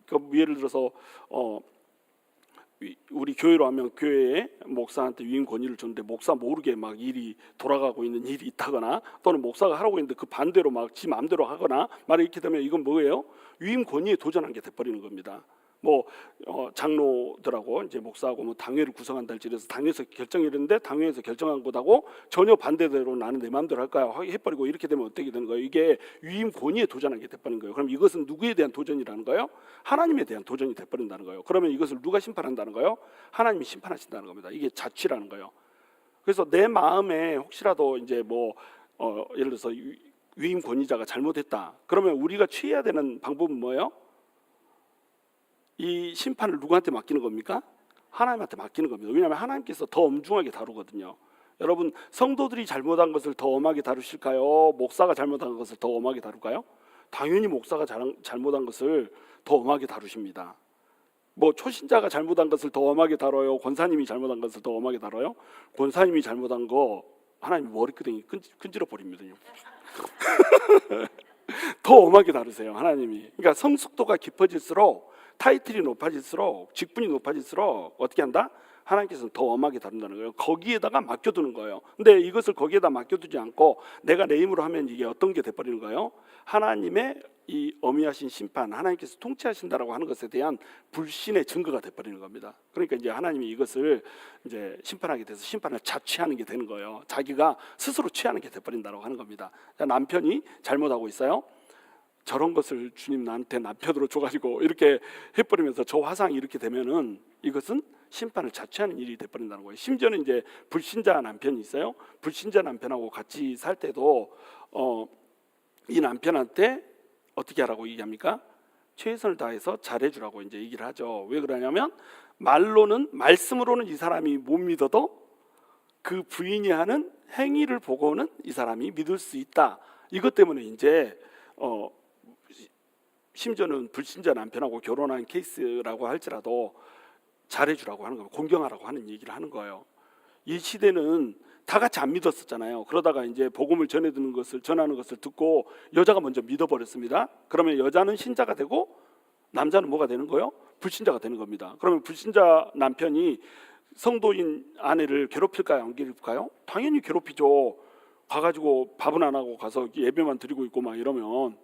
그러니까 예를 들어서 우리 교회로 하면 교회에 목사한테 위임 권위를 줬는데 목사 모르게 막 일이 돌아가고 있는 일이 있다거나 또는 목사가 하라고 했는데 그 반대로 막 지 마음대로 하거나 말이 이렇게 되면 이건 뭐예요? 위임 권위에 도전한 게 돼버리는 겁니다. 뭐 장로들하고 이제 목사하고 뭐 당회를 구성한다 할지라도 당회에서 결정했는데 당회에서 결정한 것하고 전혀 반대대로 나는 내 마음대로 할까요? 해버리고 이렇게 되면 어떻게 되는 거예요? 이게 위임 권위에 도전하게 돼버리는 거예요. 그럼 이것은 누구에 대한 도전이라는 거예요? 하나님에 대한 도전이 돼버린다는 거예요. 그러면 이것을 누가 심판한다는 거예요? 하나님이 심판하신다는 겁니다. 이게 자치라는 거예요. 그래서 내 마음에 혹시라도 이제 뭐 예를 들어서 위임 권위자가 잘못했다. 그러면 우리가 취해야 되는 방법은 뭐예요? 이 심판을 누구한테 맡기는 겁니까? 하나님한테 맡기는 겁니다. 왜냐하면 하나님께서 더 엄중하게 다루거든요. 여러분 성도들이 잘못한 것을 더 엄하게 다루실까요? 목사가 잘못한 것을 더 엄하게 다룰까요? 당연히 목사가 잘못한 것을 더 엄하게 다루십니다. 뭐 초신자가 잘못한 것을 더 엄하게 다뤄요? 권사님이 잘못한 것을 더 엄하게 다뤄요? 권사님이 잘못한 거 하나님이 머리끄댕이 끈질러 버립니다. 더 엄하게 다루세요. 하나님이. 그러니까 성숙도가 깊어질수록 타이틀이 높아질수록 직분이 높아질수록 어떻게 한다? 하나님께서는 더 엄하게 다룬다는 거예요. 거기에다가 맡겨두는 거예요. 근데 이것을 거기에다 맡겨두지 않고 내가 내 힘으로 하면 이게 어떤 게 돼버리는 거예요? 하나님의 이 엄위하신 심판, 하나님께서 통치하신다라고 하는 것에 대한 불신의 증거가 돼버리는 겁니다. 그러니까 이제 하나님이 이것을 이제 심판하게 돼서 심판을 자취하는 게 되는 거예요. 자기가 스스로 취하는 게 돼버린다라고 하는 겁니다. 남편이 잘못하고 있어요. 저런 것을 주님 나한테 남편으로 줘가지고 이렇게 해버리면서 저 화상이 이렇게 되면은 이것은 심판을 자취하는 일이 돼버린다는 거예요. 심지어는 이제 불신자 남편이 있어요. 불신자 남편하고 같이 살 때도 이 남편한테 어떻게 하라고 얘기합니까? 최선을 다해서 잘해주라고 이제 얘기를 하죠. 왜 그러냐면 말씀으로는 이 사람이 못 믿어도 그 부인이 하는 행위를 보고는 이 사람이 믿을 수 있다. 이것 때문에 이제 심지어는 불신자 남편하고 결혼한 케이스라고 할지라도 잘해주라고 하는 거예요. 공경하라고 하는 얘기를 하는 거예요. 이 시대는 다 같이 안 믿었었잖아요. 그러다가 이제 복음을 전하는 것을 듣고 여자가 먼저 믿어버렸습니다. 그러면 여자는 신자가 되고 남자는 뭐가 되는 거예요? 불신자가 되는 겁니다. 그러면 불신자 남편이 성도인 아내를 괴롭힐까요? 안 괴롭힐까요? 당연히 괴롭히죠. 가가지고 밥은 안 하고 가서 예배만 드리고 있고 막 이러면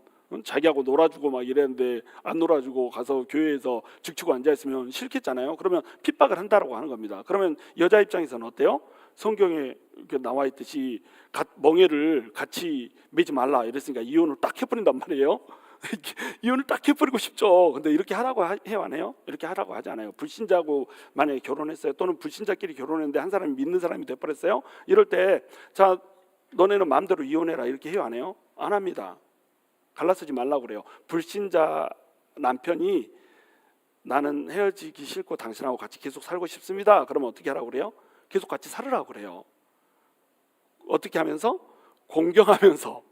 자기하고 놀아주고 막 이랬는데 안 놀아주고 가서 교회에서 죽치고 앉아있으면 싫겠잖아요. 그러면 핍박을 한다라고 하는 겁니다. 그러면 여자 입장에서는 어때요? 성경에 이렇게 나와 있듯이 멍에를 같이 매지 말라 이랬으니까 이혼을 딱 해버린단 말이에요. 이혼을 딱 해버리고 싶죠. 근데 이렇게 하라고 해요, 안 해요? 이렇게 하라고 하지 않아요. 불신자하고 만약에 결혼했어요, 또는 불신자끼리 결혼했는데 한 사람이 믿는 사람이 돼버렸어요. 이럴 때 자, 너네는 마음대로 이혼해라 이렇게 해요, 안 해요? 안 합니다. 갈라서지 말라고 그래요. 불신자 남편이 나는 헤어지기 싫고 당신하고 같이 계속 살고 싶습니다. 그러면 어떻게 하라고 그래요? 계속 같이 살으라고 그래요. 어떻게 하면서? 공경하면서,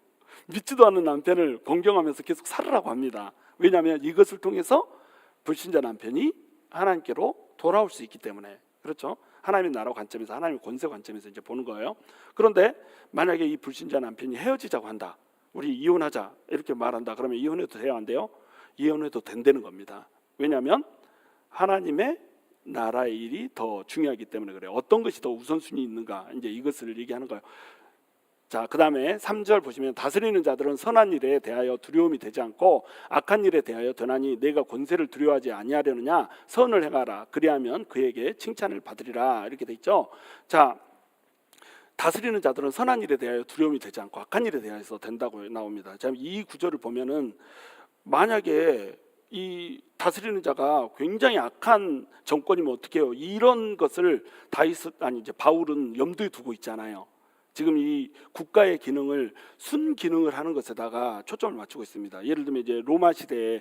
믿지도 않는 남편을 공경하면서 계속 살으라고 합니다. 왜냐하면 이것을 통해서 불신자 남편이 하나님께로 돌아올 수 있기 때문에. 그렇죠? 하나님의 나라 관점에서, 하나님의 권세 관점에서 이제 보는 거예요. 그런데 만약에 이 불신자 남편이 헤어지자고 한다, 우리 이혼하자 이렇게 말한다, 그러면 이혼해도 돼요, 안 돼요? 이혼해도 된다는 겁니다. 왜냐하면 하나님의 나라의 일이 더 중요하기 때문에 그래요. 어떤 것이 더 우선순위 있는가, 이제 이것을 얘기하는 거예요. 자, 그 다음에 3절 보시면 다스리는 자들은 선한 일에 대하여 두려움이 되지 않고 악한 일에 대하여 되나니 내가 권세를 두려워하지 아니하려느냐, 선을 행하라 그리하면 그에게 칭찬을 받으리라, 이렇게 돼 있죠. 자, 다스리는 자들은 선한 일에 대하여 두려움이 되지 않고 악한 일에 대해서 된다고 나옵니다. 자, 이 구절을 보면은 만약에 이 다스리는 자가 굉장히 악한 정권이면 어떻게 해요? 이런 것을 바울은 염두에 두고 있잖아요. 지금 이 국가의 기능을 순기능을 하는 것에다가 초점을 맞추고 있습니다. 예를 들면 이제 로마 시대에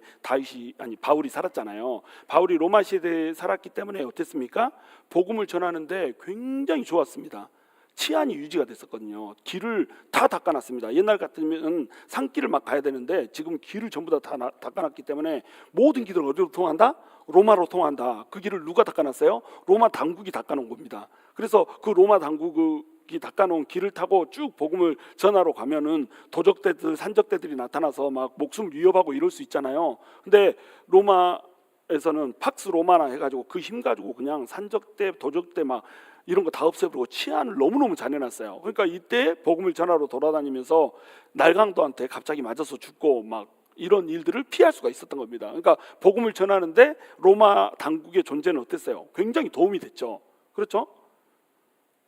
바울이 살았잖아요. 바울이 로마 시대에 살았기 때문에 어땠습니까? 복음을 전하는데 굉장히 좋았습니다. 치안이 유지가 됐었거든요. 길을 다 닦아놨습니다. 옛날 같으면 산길을 막 가야 되는데 지금 길을 전부 다 닦아놨기 때문에 모든 길은 어디로 통한다? 로마로 통한다. 그 길을 누가 닦아놨어요? 로마 당국이 닦아놓은 겁니다. 그래서 그 로마 당국이 닦아놓은 길을 타고 쭉 복음을 전하러 가면은 도적대들, 산적대들이 나타나서 막 목숨을 위협하고 이럴 수 있잖아요. 근데 로마에서는 팍스 로마나 해가지고 그 힘 가지고 그냥 산적대, 도적대 막 이런 거 다 없애버리고 치안을 너무너무 잘해놨어요. 그러니까 이때 복음을 전하러 돌아다니면서 날강도한테 갑자기 맞아서 죽고 막 이런 일들을 피할 수가 있었던 겁니다. 그러니까 복음을 전하는데 로마 당국의 존재는 어땠어요? 굉장히 도움이 됐죠. 그렇죠?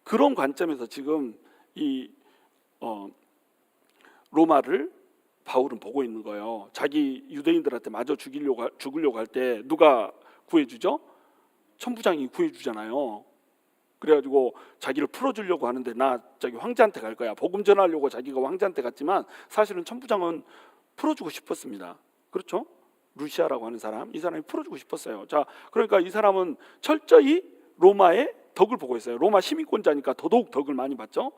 그런 관점에서 지금 이 로마를 바울은 보고 있는 거예요. 자기 유대인들한테 마저 죽으려고 할 때 누가 구해주죠? 천부장이 구해주잖아요. 그래가지고 자기를 풀어주려고 하는데 나 저기 황제한테 갈 거야. 복음 전하려고 자기가 황제한테 갔지만 사실은 천부장은 풀어주고 싶었습니다. 그렇죠? 루시아라고 하는 사람, 이 사람이 풀어주고 싶었어요. 자, 그러니까 이 사람은 철저히 로마의 덕을 보고 있어요. 로마 시민권자니까 더더욱 덕을 많이 받죠.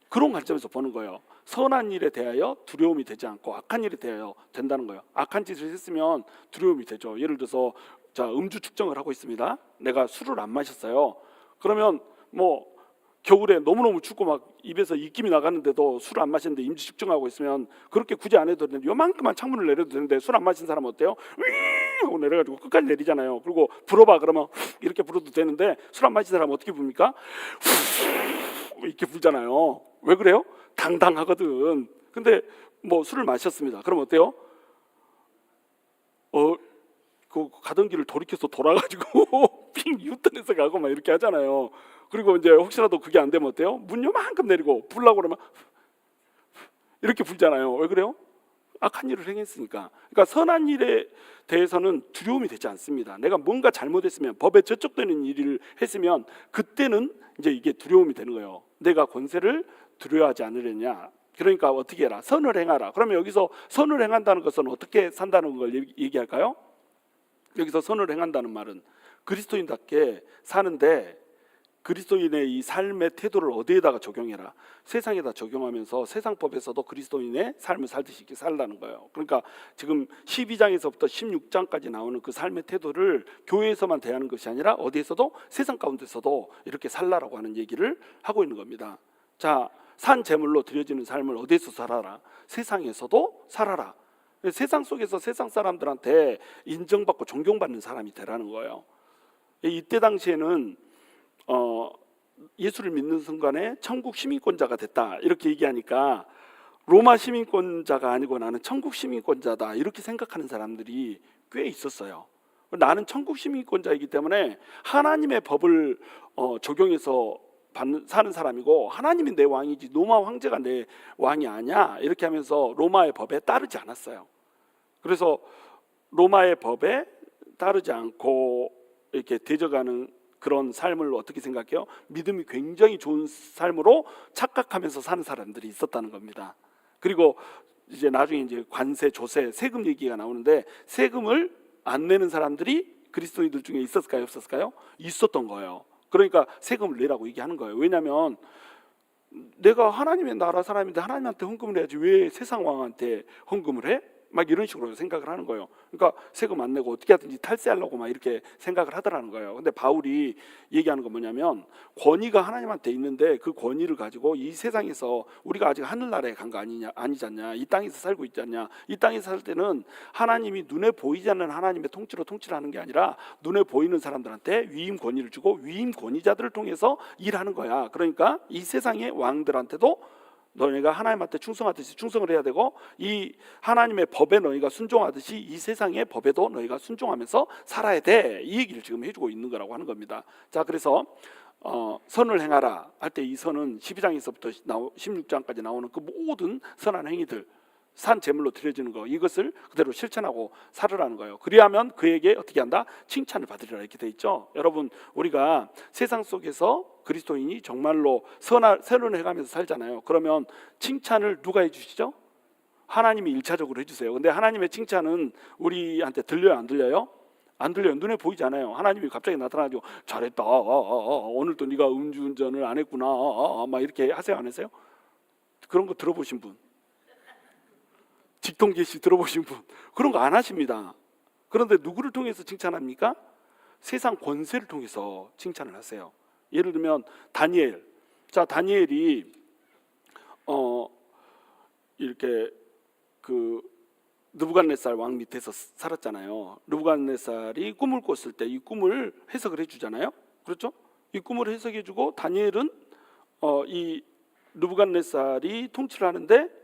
그런 관점에서 보는 거예요. 선한 일에 대하여 두려움이 되지 않고 악한 일에 대하여 된다는 거예요. 악한 짓을 했으면 두려움이 되죠. 예를 들어서 자, 음주 측정을 하고 있습니다. 내가 술을 안 마셨어요. 그러면 뭐 겨울에 너무너무 춥고 막 입에서 입김이 나가는데도 술을 안 마시는데 임시 측정하고 있으면 그렇게 굳이 안 해도 되는데 요만큼만 창문을 내려도 되는데 술 안 마신 사람은 어때요? 하고 내려가지고 끝까지 내리잖아요. 그리고 불어봐 그러면 이렇게 불어도 되는데 술 안 마신 사람은 어떻게 부릅니까? 이렇게 불잖아요. 왜 그래요? 당당하거든. 근데 뭐 술을 마셨습니다. 그럼 어때요? 그 가던 길을 돌이켜서 돌아가지고 핑 유턴해서 가고 막 이렇게 하잖아요. 그리고 이제 혹시라도 그게 안 되면 어때요? 문 요만큼 내리고 불라고 그러면 이렇게 불잖아요. 왜 그래요? 악한 일을 행했으니까. 그러니까 선한 일에 대해서는 두려움이 되지 않습니다. 내가 뭔가 잘못했으면, 법에 저촉되는 일을 했으면 그때는 이제 이게 두려움이 되는 거예요. 내가 권세를 두려워하지 않으려냐. 그러니까 어떻게 해라? 선을 행하라. 그러면 여기서 선을 행한다는 것은 어떻게 산다는 걸 얘기할까요? 여기서 선을 행한다는 말은 그리스도인답게 사는데 그리스도인의 이 삶의 태도를 어디에다가 적용해라? 세상에다 적용하면서 세상법에서도 그리스도인의 삶을 살듯이 이렇게 살라는 거예요. 그러니까 지금 12장에서부터 16장까지 나오는 그 삶의 태도를 교회에서만 대하는 것이 아니라 어디에서도, 세상 가운데서도 이렇게 살라라고 하는 얘기를 하고 있는 겁니다. 자, 산 제물로 드려지는 삶을 어디에서 살아라? 세상에서도 살아라. 세상 속에서 세상 사람들한테 인정받고 존경받는 사람이 되라는 거예요. 이때 당시에는 예수를 믿는 순간에 천국 시민권자가 됐다 이렇게 얘기하니까 로마 시민권자가 아니고 나는 천국 시민권자다 이렇게 생각하는 사람들이 꽤 있었어요. 나는 천국 시민권자이기 때문에 하나님의 법을 적용해서 사는 사람이고 하나님이 내 왕이지 로마 황제가 내 왕이 아니야 이렇게 하면서 로마의 법에 따르지 않았어요. 그래서 로마의 법에 따르지 않고 이렇게 대적하는 그런 삶을 어떻게 생각해요? 믿음이 굉장히 좋은 삶으로 착각하면서 사는 사람들이 있었다는 겁니다. 그리고 이제 나중에 이제 관세, 조세, 세금 얘기가 나오는데 세금을 안 내는 사람들이 그리스도인들 중에 있었을까요? 없었을까요? 있었던 거예요. 그러니까 세금을 내라고 얘기하는 거예요. 왜냐하면 내가 하나님의 나라 사람인데 하나님한테 헌금을 해야지 왜 세상 왕한테 헌금을 해? 막 이런 식으로 생각을 하는 거예요. 그러니까 세금 안 내고 어떻게 하든지 탈세하려고 막 이렇게 생각을 하더라는 거예요. 근데 바울이 얘기하는 건 뭐냐면 권위가 하나님한테 있는데 그 권위를 가지고 이 세상에서 우리가 아직 하늘나라에 간 거 아니잖냐, 이 땅에서 살고 있지 않냐. 이 땅에서 살 때는 하나님이 눈에 보이지 않는 하나님의 통치로 통치를 하는 게 아니라 눈에 보이는 사람들한테 위임 권위를 주고 위임 권위자들을 통해서 일하는 거야. 그러니까 이 세상의 왕들한테도 너희가 하나님한테 충성하듯이 충성을 해야 되고 이 하나님의 법에 너희가 순종하듯이 이 세상의 법에도 너희가 순종하면서 살아야 돼. 이 얘기를 지금 해주고 있는 거라고 하는 겁니다. 자, 그래서 선을 행하라 할 때 이 선은 12장에서부터 16장까지 나오는 그 모든 선한 행위들, 산 제물로 드려지는 거, 이것을 그대로 실천하고 살으라는 거예요. 그리하면 그에게 어떻게 한다? 칭찬을 받으리라 이렇게 돼 있죠. 여러분, 우리가 세상 속에서 그리스도인이 정말로 선을 해가면서 살잖아요. 그러면 칭찬을 누가 해주시죠? 하나님이 1차적으로 해주세요. 근데 하나님의 칭찬은 우리한테 들려요, 안 들려요? 안 들려요. 눈에 보이지 않아요. 하나님이 갑자기 나타나가지고 잘했다, 오늘도 네가 음주운전을 안 했구나, 막 이렇게 하세요, 안 하세요? 그런 거 들어보신 분? 직통 계시 들어보신 분? 그런 거 안 하십니다. 그런데 누구를 통해서 칭찬합니까? 세상 권세를 통해서 칭찬을 하세요. 예를 들면 다니엘. 자, 다니엘이 이렇게 그 느부갓네살 왕 밑에서 살았잖아요. 느부갓네살이 꿈을 꿨을 때 이 꿈을 해석을 해주잖아요. 그렇죠? 이 꿈을 해석해주고 다니엘은 이 느부갓네살이 통치를 하는데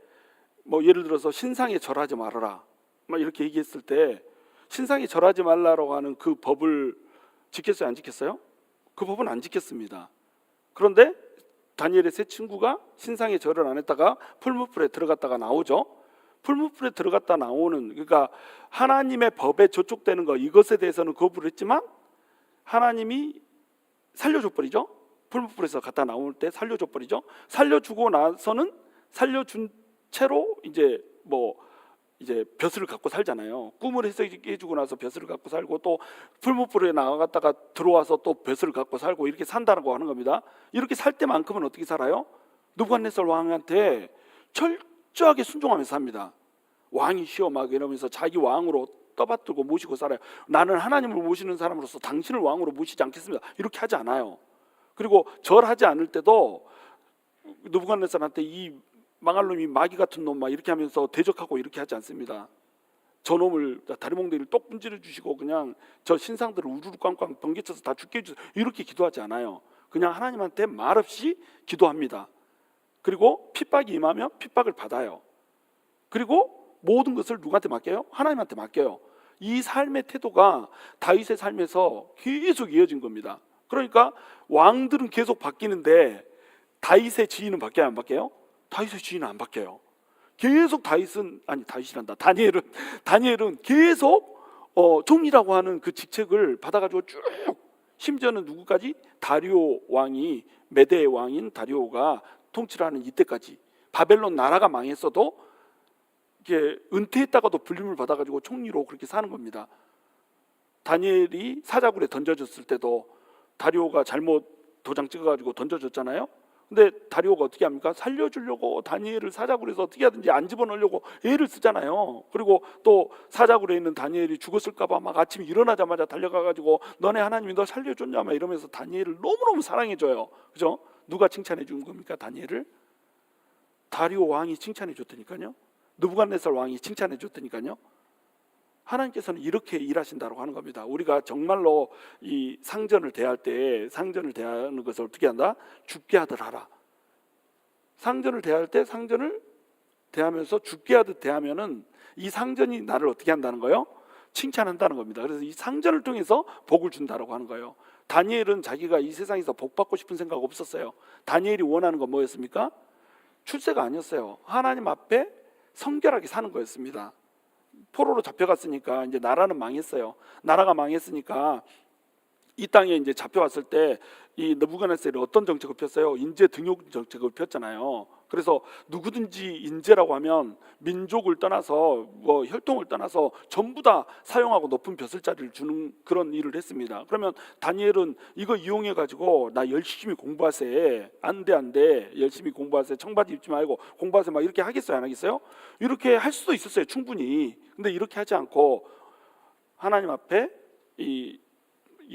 뭐 예를 들어서 신상에 절하지 말아라 막 이렇게 얘기했을 때 신상에 절하지 말라고 하는 그 법을 지켰어요, 안 지켰어요? 그 법은 안 지켰습니다. 그런데 다니엘의 세 친구가 신상에 절을 안 했다가 풀무불에 들어갔다가 나오죠. 풀무불에 들어갔다 나오는, 그러니까 하나님의 법에 저촉되는 거, 이것에 대해서는 거부를 했지만 하나님이 살려줘 버리죠. 풀무불에서 갔다 나올 때 살려줘 버리죠. 살려주고 나서는 살려준 채로 이제 벼슬을 갖고 살잖아요. 꿈을 해석해주고 나서 벼슬을 갖고 살고 또 풀무불에 나갔다가 들어와서 또 벼슬을 갖고 살고 이렇게 산다고 하는 겁니다. 이렇게 살 때만큼은 어떻게 살아요? 느부갓네살 왕한테 철저하게 순종하면서 삽니다. 왕이시여 막 이러면서 자기 왕으로 떠받들고 모시고 살아요. 나는 하나님을 모시는 사람으로서 당신을 왕으로 모시지 않겠습니다. 이렇게 하지 않아요. 그리고 절하지 않을 때도 느부갓네살한테 이 망할 놈이 마귀 같은 놈 막 이렇게 하면서 대적하고 이렇게 하지 않습니다. 저놈을 다리몽둥이를 똑 분질러 주시고 그냥 저 신상들을 우르르 꽝꽝 번개쳐서 다 죽게 해주세요 이렇게 기도하지 않아요. 그냥 하나님한테 말없이 기도합니다. 그리고 핍박이 임하면 핍박을 받아요. 그리고 모든 것을 누구한테 맡겨요? 하나님한테 맡겨요. 이 삶의 태도가 다윗의 삶에서 계속 이어진 겁니다. 그러니까 왕들은 계속 바뀌는데 다윗의 지위는 바뀌어요, 안 바뀌어요? 다윗의 지위는 안 바뀌어요. 계속 다니엘은 계속 총리라고 하는 그 직책을 받아가지고 쭉, 심지어는 누구까지? 다리오 왕이, 메대의 왕인 다리오가 통치를 하는 이때까지 바벨론 나라가 망했어도 이게 은퇴했다가도 불림을 받아가지고 총리로 그렇게 사는 겁니다. 다니엘이 사자굴에 던져졌을 때도 다리오가 잘못 도장 찍어가지고 던져졌잖아요. 근데 다리오가 어떻게 합니까? 살려주려고 다니엘을 사자굴에서 어떻게 하든지 안 집어넣으려고 애를 쓰잖아요. 그리고 또 사자굴에 있는 다니엘이 죽었을까봐 막 아침에 일어나자마자 달려가가지고 너네 하나님이 너 살려줬냐 막 이러면서 다니엘을 너무너무 사랑해줘요. 그죠? 누가 칭찬해 준 겁니까? 다니엘을? 다리오 왕이 칭찬해 줬다니까요. 느부갓네살 왕이 칭찬해 줬다니까요. 하나님께서는 이렇게 일하신다고 하는 겁니다. 우리가 정말로 이 상전을 대할 때 상전을 대하는 것을 어떻게 한다? 죽게 하듯 하라. 상전을 대할 때 상전을 대하면서 죽게 하듯 대하면은 이 상전이 나를 어떻게 한다는 거예요? 칭찬한다는 겁니다. 그래서 이 상전을 통해서 복을 준다고 하는 거예요. 다니엘은 자기가 이 세상에서 복 받고 싶은 생각 없었어요. 다니엘이 원하는 건 뭐였습니까? 출세가 아니었어요. 하나님 앞에 성결하게 사는 거였습니다. 포로로 잡혀갔으니까 이제 나라는 망했어요. 나라가 망했으니까 이 땅에 이제 잡혀왔을 때 이 느부갓네살이 어떤 정책을 폈어요? 인재 등용 정책을 폈잖아요. 그래서 누구든지 인재라고 하면 민족을 떠나서 뭐 혈통을 떠나서 전부 다 사용하고 높은 벼슬자리를 주는 그런 일을 했습니다. 그러면 다니엘은 이거 이용해 가지고 나 열심히 공부하세, 안돼 열심히 공부하세, 청바지 입지 말고 공부하세 막 이렇게 하겠어요, 안 하겠어요? 이렇게 할 수도 있었어요, 충분히. 근데 이렇게 하지 않고 하나님 앞에 이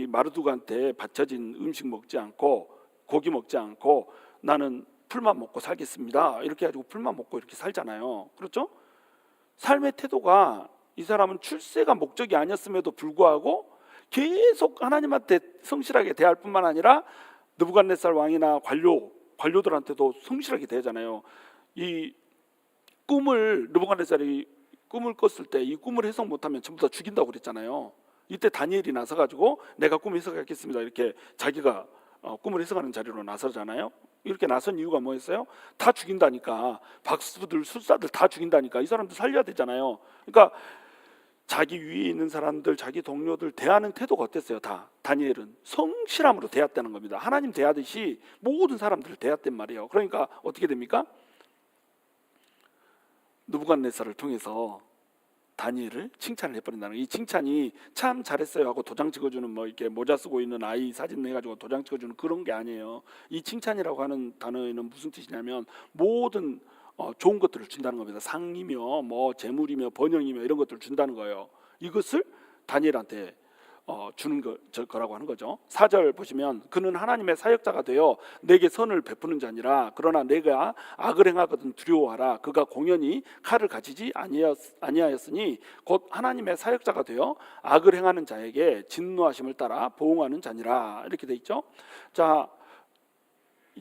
마르두크한테 바쳐진 음식 먹지 않고 고기 먹지 않고 나는 풀만 먹고 살겠습니다. 이렇게 해가지고 풀만 먹고 이렇게 살잖아요. 그렇죠? 삶의 태도가 이 사람은 출세가 목적이 아니었음에도 불구하고 계속 하나님한테 성실하게 대할 뿐만 아니라 느부갓네살 왕이나 관료들한테도 성실하게 대하잖아요. 이 꿈을 느부갓네살이 꿈을 꿨을 때 이 꿈을 해석 못하면 전부 다 죽인다고 그랬잖아요. 이때 다니엘이 나서가지고 내가 꿈 해석하겠습니다. 이렇게 자기가 꿈을 해석하는 자리로 나서잖아요. 이렇게 나선 이유가 뭐였어요? 다 죽인다니까. 박수들, 술사들 다 죽인다니까. 이 사람들 살려야 되잖아요. 그러니까 자기 위에 있는 사람들, 자기 동료들 대하는 태도가 어땠어요? 다니엘은 성실함으로 대했다는 겁니다. 하나님 대하듯이 모든 사람들을 대했단 말이에요. 그러니까 어떻게 됩니까? 느부갓네살을 통해서 다니엘을 칭찬을 해버린다는 거예요. 이 칭찬이 참 잘했어요 하고 도장 찍어주는 뭐 이렇게 모자 쓰고 있는 아이 사진 내가지고 도장 찍어주는 그런 게 아니에요. 이 칭찬이라고 하는 단어에는 무슨 뜻이냐면 모든 좋은 것들을 준다는 겁니다. 상이며 뭐 재물이며 번영이며 이런 것들을 준다는 거예요. 이것을 다니엘한테 주는 거라고 하는 거죠. 4절 보시면 그는 하나님의 사역자가 되어 내게 선을 베푸는 자니라. 그러나 내가 악을 행하거든 두려워하라. 그가 공연히 칼을 가지지 아니하였으니 곧 하나님의 사역자가 되어 악을 행하는 자에게 진노하심을 따라 보응하는 자니라. 이렇게 돼 있죠. 자,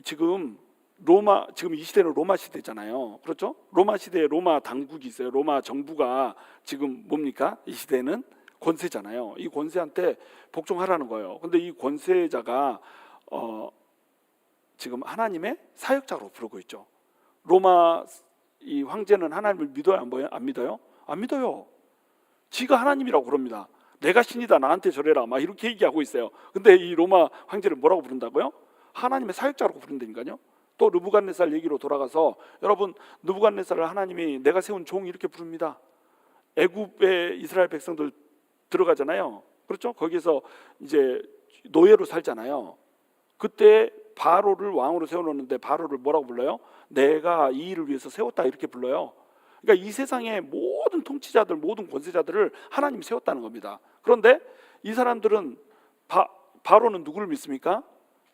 지금 이 시대는 로마 시대잖아요. 그렇죠? 로마 시대에 로마 당국이 있어요. 로마 정부가 지금 뭡니까? 이 시대는 권세잖아요. 이 권세한테 복종하라는 거예요. 근데 이 권세자가 지금 하나님의 사역자로 부르고 있죠. 로마 이 황제는 하나님을 믿어요, 안 믿어요? 안 믿어요. 지가 하나님이라고 그럽니다. 내가 신이다, 나한테 절해라, 막 이렇게 얘기하고 있어요. 근데 이 로마 황제를 뭐라고 부른다고요? 하나님의 사역자라고 부른다니까요. 또 느부갓네살 얘기로 돌아가서 여러분, 느부갓네살을 하나님이 내가 세운 종 이렇게 부릅니다. 애굽에 이스라엘 백성들 들어가잖아요. 그렇죠? 거기서 이제 노예로 살잖아요. 그때 바로를 왕으로 세워놓는데 바로를 뭐라고 불러요? 내가 이 일을 위해서 세웠다 이렇게 불러요. 그러니까 이 세상의 모든 통치자들, 모든 권세자들을 하나님이 세웠다는 겁니다. 그런데 이 사람들은 바로는 누구를 믿습니까?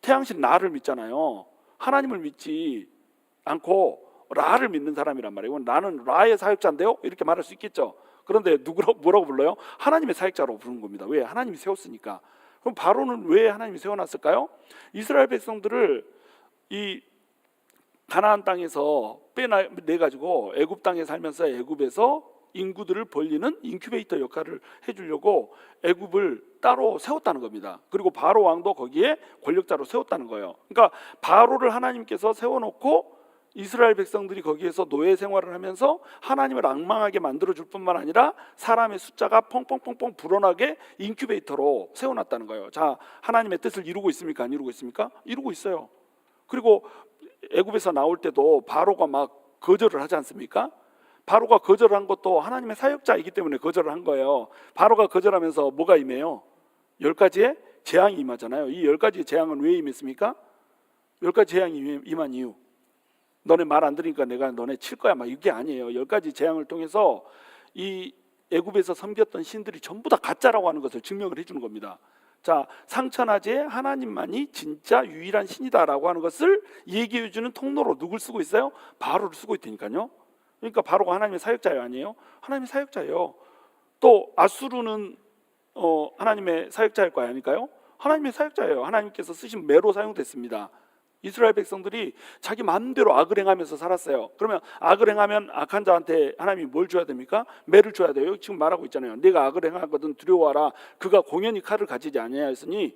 태양신 라를 믿잖아요. 하나님을 믿지 않고 라를 믿는 사람이란 말이에요. 나는 라의 사역자인데요? 이렇게 말할 수 있겠죠. 그런데 뭐라고 불러요? 하나님의 사역자라고 부르는 겁니다. 왜? 하나님이 세웠으니까. 그럼 바로는 왜 하나님이 세워놨을까요? 이스라엘 백성들을 이 가나안 땅에서 빼내가지고 애굽 땅에 살면서 애굽에서 인구들을 벌리는 인큐베이터 역할을 해주려고 애굽을 따로 세웠다는 겁니다. 그리고 바로 왕도 거기에 권력자로 세웠다는 거예요. 그러니까 바로를 하나님께서 세워놓고 이스라엘 백성들이 거기에서 노예 생활을 하면서 하나님을 앙망하게 만들어줄 뿐만 아니라 사람의 숫자가 펑펑펑펑 불어나게 인큐베이터로 세워놨다는 거예요. 자, 하나님의 뜻을 이루고 있습니까? 안 이루고 있습니까? 이루고 있어요. 그리고 애굽에서 나올 때도 바로가 막 거절을 하지 않습니까? 바로가 거절을 한 것도 하나님의 사역자이기 때문에 거절을 한 거예요. 바로가 거절하면서 뭐가 임해요? 10가지의 재앙이 임하잖아요. 이 10가지의 재앙은 왜 임했습니까? 10가지 재앙이 임한 이유, 너네 말 안 들으니까 내가 너네 칠 거야, 막 이게 아니에요. 10가지 재앙을 통해서 이 애굽에서 섬겼던 신들이 전부 다 가짜라고 하는 것을 증명을 해주는 겁니다. 자, 상천하지에 하나님만이 진짜 유일한 신이다라고 하는 것을 얘기해주는 통로로 누굴 쓰고 있어요? 바로를 쓰고 있다니까요. 그러니까 바로가 하나님의 사역자예요, 아니에요? 하나님의 사역자예요. 또 아수르는 하나님의 사역자일 거 아닐까요? 하나님의 사역자예요. 하나님께서 쓰신 매로 사용됐습니다. 이스라엘 백성들이 자기 마음대로 악을 행하면서 살았어요. 그러면 악을 행하면 악한 자한테 하나님이 뭘 줘야 됩니까? 매를 줘야 돼요. 지금 말하고 있잖아요. 내가 악을 행하거든 두려워하라. 그가 공연히 칼을 가지지 아니하였으니,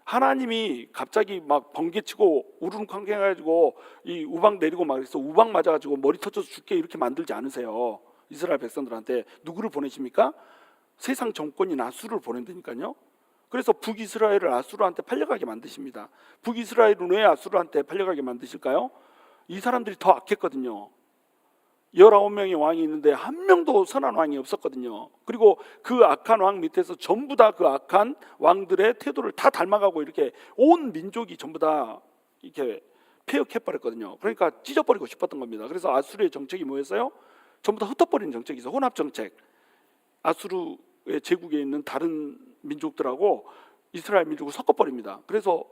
하나님이 갑자기 막 번개치고 우르릉쾅 해가지고 이 우박 내리고 막 그래서 우박 맞아가지고 머리 터져서 죽게 이렇게 만들지 않으세요. 이스라엘 백성들한테 누구를 보내십니까? 세상 정권인 아수르를 보낸다니까요. 그래서 북이스라엘을 아수르한테 팔려가게 만드십니다. 북이스라엘은 왜 아수르한테 팔려가게 만드실까요? 이 사람들이 더 악했거든요. 19명의 왕이 있는데 한 명도 선한 왕이 없었거든요. 그리고 그 악한 왕 밑에서 전부 다 그 악한 왕들의 태도를 다 닮아가고 이렇게 온 민족이 전부 다 이렇게 폐역해버렸거든요. 그러니까 찢어버리고 싶었던 겁니다. 그래서 아수르의 정책이 뭐였어요? 전부 다 흩어버리는 정책이죠. 혼합 정책. 아수르의 제국에 있는 다른 민족들하고 이스라엘 민족을 섞어버립니다. 그래서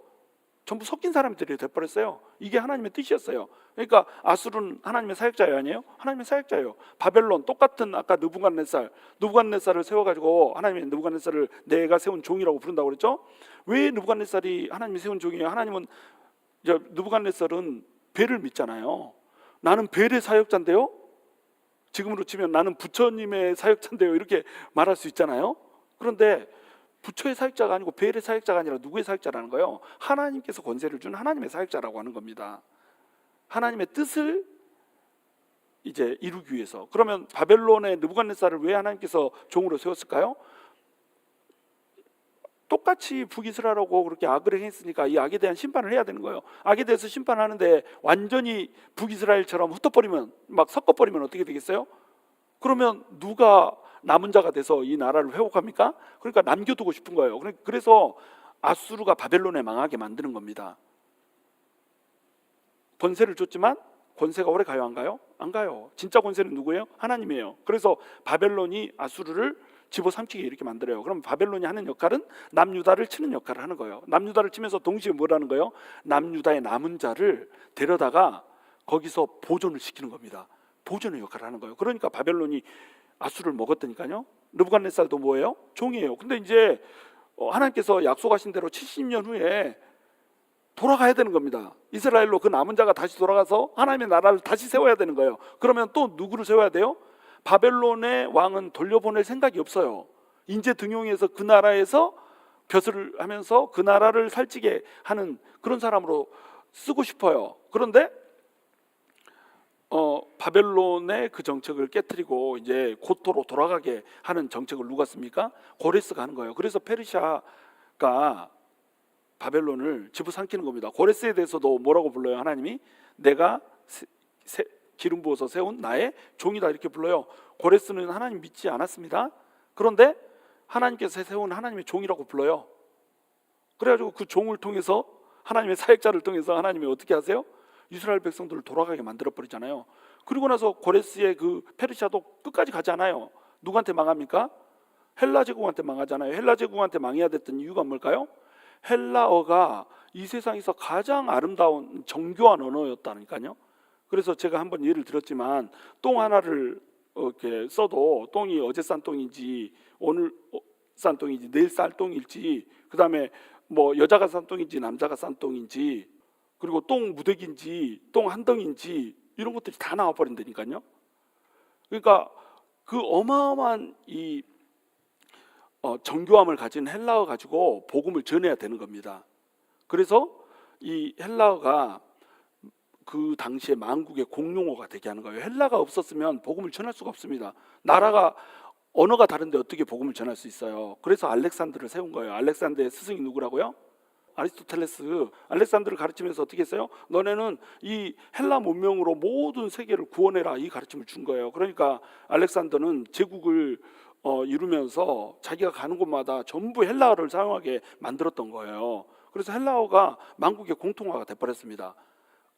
전부 섞인 사람들이 돼버렸어요. 이게 하나님의 뜻이었어요. 그러니까 아수르는 하나님의 사역자예요, 아니에요? 하나님의 사역자예요. 바벨론 똑같은 아까 느부갓네살을 세워가지고 하나님의 느부갓네살을 내가 세운 종이라고 부른다고 그랬죠. 왜 느부갓네살이 하나님이 세운 종이에요? 하나님은 느부갓네살은 벨을 믿잖아요. 나는 벨의 사역자인데요. 지금으로 치면 나는 부처님의 사역자인데요. 이렇게 말할 수 있잖아요. 그런데 부처의 사역자가 아니고 벨의 사역자가 아니라 누구의 사역자라는 거예요? 하나님께서 권세를 준 하나님의 사역자라고 하는 겁니다. 하나님의 뜻을 이제 이루기 위해서. 그러면 바벨론의 느부갓네살을 왜 하나님께서 종으로 세웠을까요? 똑같이 북이스라엘하고 그렇게 악을 행했으니까 이 악에 대한 심판을 해야 되는 거예요. 악에 대해서 심판하는데 완전히 북이스라엘처럼 흩어버리면, 막 섞어버리면 어떻게 되겠어요? 그러면 누가 남은 자가 돼서 이 나라를 회복합니까? 그러니까 남겨두고 싶은 거예요. 그래서 아수르가 바벨론에 망하게 만드는 겁니다. 권세를 줬지만 권세가 오래 가요, 안 가요? 안 가요. 진짜 권세는 누구예요? 하나님이에요. 그래서 바벨론이 아수르를 집어삼키게 이렇게 만들어요. 그럼 바벨론이 하는 역할은 남유다를 치는 역할을 하는 거예요. 남유다를 치면서 동시에 뭐라는 거예요? 남유다의 남은 자를 데려다가 거기서 보존을 시키는 겁니다. 보존의 역할을 하는 거예요. 그러니까 바벨론이 아수르를 먹었다니까요. 느부갓네살도 뭐예요? 종이에요. 근데 이제 하나님께서 약속하신 대로 70년 후에 돌아가야 되는 겁니다. 이스라엘로 그 남은 자가 다시 돌아가서 하나님의 나라를 다시 세워야 되는 거예요. 그러면 또 누구를 세워야 돼요? 바벨론의 왕은 돌려보낼 생각이 없어요. 인재 등용해서 그 나라에서 벼슬을 하면서 그 나라를 살찌게 하는 그런 사람으로 쓰고 싶어요. 그런데 바벨론의 그 정책을 깨트리고 이제 고토로 돌아가게 하는 정책을 누가 씁니까? 고레스가 하는 거예요. 그래서 페르시아가 바벨론을 집어삼키는 겁니다. 고레스에 대해서도 뭐라고 불러요? 하나님이 내가 기름 부어서 세운 나의 종이다 이렇게 불러요. 고레스는 하나님 믿지 않았습니다. 그런데 하나님께서 세운 하나님의 종이라고 불러요. 그래가지고 그 종을 통해서 하나님의 사역자를 통해서 하나님이 어떻게 하세요? 이스라엘 백성들을 돌아가게 만들어 버리잖아요. 그리고 나서 고레스의 그 페르시아도 끝까지 가지 않아요. 누구한테 망합니까? 헬라 제국한테 망하잖아요. 헬라 제국한테 망해야 됐던 이유가 뭘까요? 헬라어가 이 세상에서 가장 아름다운 정교한 언어였다니까요. 그래서 제가 한번 예를 들었지만 똥 하나를 이렇게 써도 똥이 어제 싼 똥인지 오늘 싼 똥인지 내일 쌀 똥일지, 그 다음에 뭐 여자가 싼 똥인지 남자가 싼 똥인지, 그리고 똥 무더기인지 똥 한 덩인지 이런 것들이 다 나와버린다니까요. 그러니까 그 어마어마한 이 정교함을 가진 헬라어 가지고 복음을 전해야 되는 겁니다. 그래서 이 헬라어가 그 당시에 만국의 공용어가 되게 하는 거예요. 헬라가 없었으면 복음을 전할 수가 없습니다. 나라가 언어가 다른데 어떻게 복음을 전할 수 있어요? 그래서 알렉산더를 세운 거예요. 알렉산더의 스승이 누구라고요? 아리스토텔레스. 알렉산더를 가르치면서 어떻게 했어요? 너네는 이 헬라 문명으로 모든 세계를 구원해라, 이 가르침을 준 거예요. 그러니까 알렉산더는 제국을 이루면서 자기가 가는 곳마다 전부 헬라어를 사용하게 만들었던 거예요. 그래서 헬라어가 만국의 공통어가 돼버렸습니다.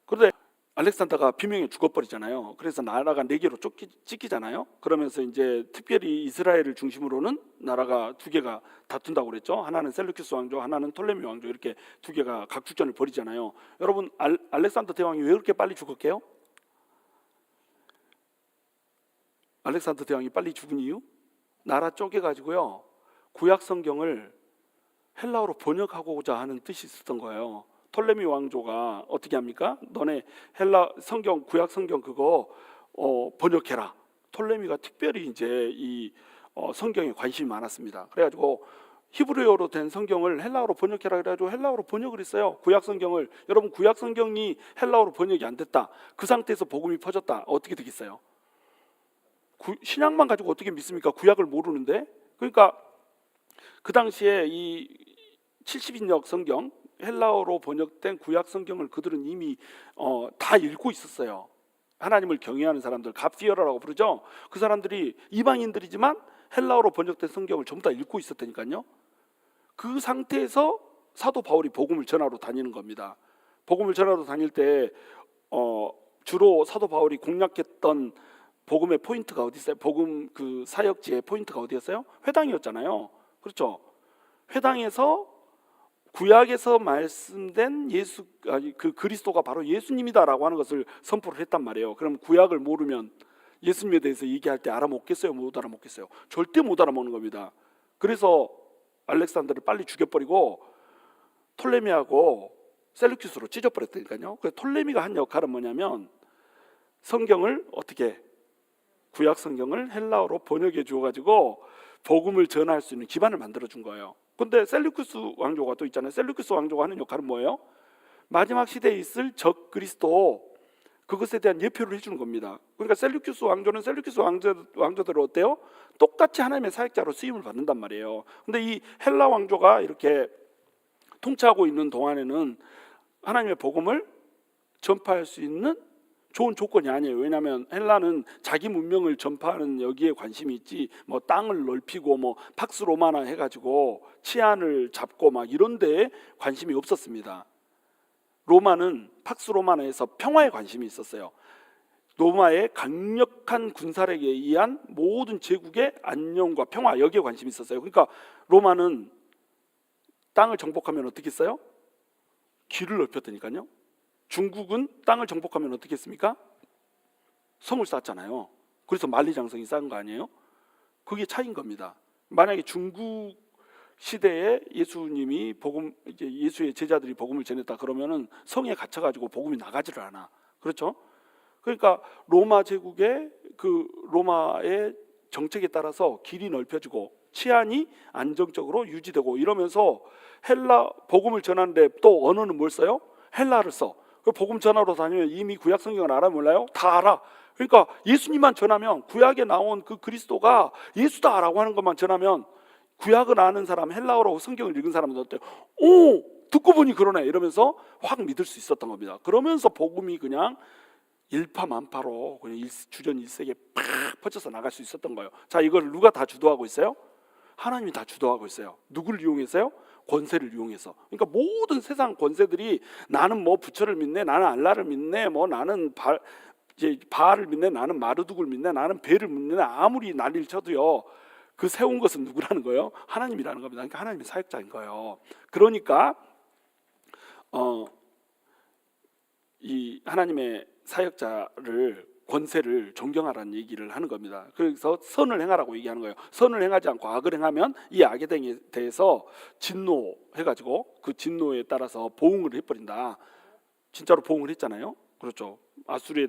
그런데 알렉산더가 비명에 죽어버리잖아요. 그래서 나라가 4개로 찢기잖아요. 그러면서 이제 특별히 이스라엘을 중심으로는 나라가 2개가 다툰다고 그랬죠. 하나는 셀루키스 왕조, 하나는 톨레미 왕조, 이렇게 2개가 각축전을 벌이잖아요. 여러분, 알렉산더 대왕이 왜 그렇게 빨리 죽었게요? 알렉산더 대왕이 빨리 죽은 이유? 나라 쪼개가지고요, 구약 성경을 헬라어로 번역하고자 하는 뜻이 있었던 거예요. 톨레미 왕조가 어떻게 합니까? 너네 헬라 성경, 구약 성경 그거 번역해라. 톨레미가 특별히 이제 이 성경에 관심이 많았습니다. 그래가지고 히브리어로 된 성경을 헬라어로 번역해라 그래가지고 헬라어로 번역을 했어요. 구약 성경을. 여러분, 구약 성경이 헬라어로 번역이 안 됐다, 그 상태에서 복음이 퍼졌다, 어떻게 되겠어요? 신약만 가지고 어떻게 믿습니까? 구약을 모르는데. 그러니까 그 당시에 이 70인역 성경, 헬라어로 번역된 구약 성경을 그들은 이미 다 읽고 있었어요. 하나님을 경외하는 사람들, 갓피어라라고 부르죠. 그 사람들이 이방인들이지만 헬라어로 번역된 성경을 전부 다 읽고 있었다니까요. 그 상태에서 사도 바울이 복음을 전하러 다니는 겁니다. 복음을 전하러 다닐 때 주로 사도 바울이 공략했던 복음의 포인트가 어디 있어요? 복음 그 사역지의 포인트가 어디였어요? 회당이었잖아요. 그렇죠? 회당에서 구약에서 말씀된 그 그리스도가 바로 예수님이다라고 하는 것을 선포를 했단 말이에요. 그럼 구약을 모르면 예수님에 대해서 얘기할 때 알아먹겠어요? 못 알아먹겠어요? 절대 못 알아먹는 겁니다. 그래서 알렉산더를 빨리 죽여버리고 톨레미하고 셀루키스로 찢어버렸다니까요. 그래서 톨레미가 한 역할은 뭐냐면 성경을 어떻게 구약 성경을 헬라어로 번역해 주어가지고 복음을 전할 수 있는 기반을 만들어 준 거예요. 근데 셀루키스 왕조가 또 있잖아요. 셀루키스 왕조가 하는 역할은 뭐예요? 마지막 시대에 있을 적 그리스도, 그것에 대한 예표를 해주는 겁니다. 그러니까 셀루키스 왕조는 셀루키스 왕조대로 어때요? 똑같이 하나님의 사역자로 쓰임을 받는단 말이에요. 근데 이 헬라 왕조가 이렇게 통치하고 있는 동안에는 하나님의 복음을 전파할 수 있는 좋은 조건이 아니에요. 왜냐하면 헬라는 자기 문명을 전파하는 여기에 관심이 있지, 뭐 땅을 넓히고 뭐 팍스 로마나 해가지고 치안을 잡고 막 이런 데에 관심이 없었습니다. 로마는 팍스 로마나에서 평화에 관심이 있었어요. 로마의 강력한 군사력에 의한 모든 제국의 안녕과 평화, 여기에 관심이 있었어요. 그러니까 로마는 땅을 정복하면 어떻게 했어요? 길을 넓혔다니까요. 중국은 땅을 정복하면 어떻게 했습니까? 성을 쌓았잖아요. 그래서 만리장성이 쌓은 거 아니에요? 그게 차이인 겁니다. 만약에 중국 시대에 예수님이 복음, 이제 예수의 제자들이 복음을 전했다 그러면은 성에 갇혀가지고 복음이 나가지를 않아. 그렇죠? 그러니까 로마 제국의 그 로마의 정책에 따라서 길이 넓혀지고 치안이 안정적으로 유지되고 이러면서 헬라 복음을 전하는데 또 언어는 뭘 써요? 헬라를 써. 그 복음 전하러 다니면 이미 구약 성경을 알아 몰라요? 다 알아. 그러니까 예수님만 전하면, 구약에 나온 그 그리스도가 예수다라고 하는 것만 전하면 구약을 아는 사람, 헬라어로 성경을 읽은 사람은 어때요? 오, 듣고 보니 그러네 이러면서 확 믿을 수 있었던 겁니다. 그러면서 복음이 그냥 일파만파로 그냥 주전 1세기에 팍 퍼져서 나갈 수 있었던 거예요. 자, 이걸 누가 다 주도하고 있어요? 하나님이 다 주도하고 있어요. 누구를 이용해서요? 권세를 이용해서. 그러니까 모든 세상 권세들이 나는 뭐 부처를 믿네, 나는 알라를 믿네, 뭐 나는 바알을 믿네, 나는 마르둑을 믿네, 나는 벨을 믿네, 아무리 난리를 쳐도요, 그 세운 것은 누구라는 거예요? 하나님이라는 겁니다. 그러니까 하나님의 사역자인 거예요. 그러니까 이 하나님의 사역자를, 권세를 존경하라는 얘기를 하는 겁니다. 그래서 선을 행하라고 얘기하는 거예요. 선을 행하지 않고 악을 행하면 이 악에 대해서 진노해가지고 그 진노에 따라서 보응을 해버린다. 진짜로 보응을 했잖아요. 그렇죠. 아수르에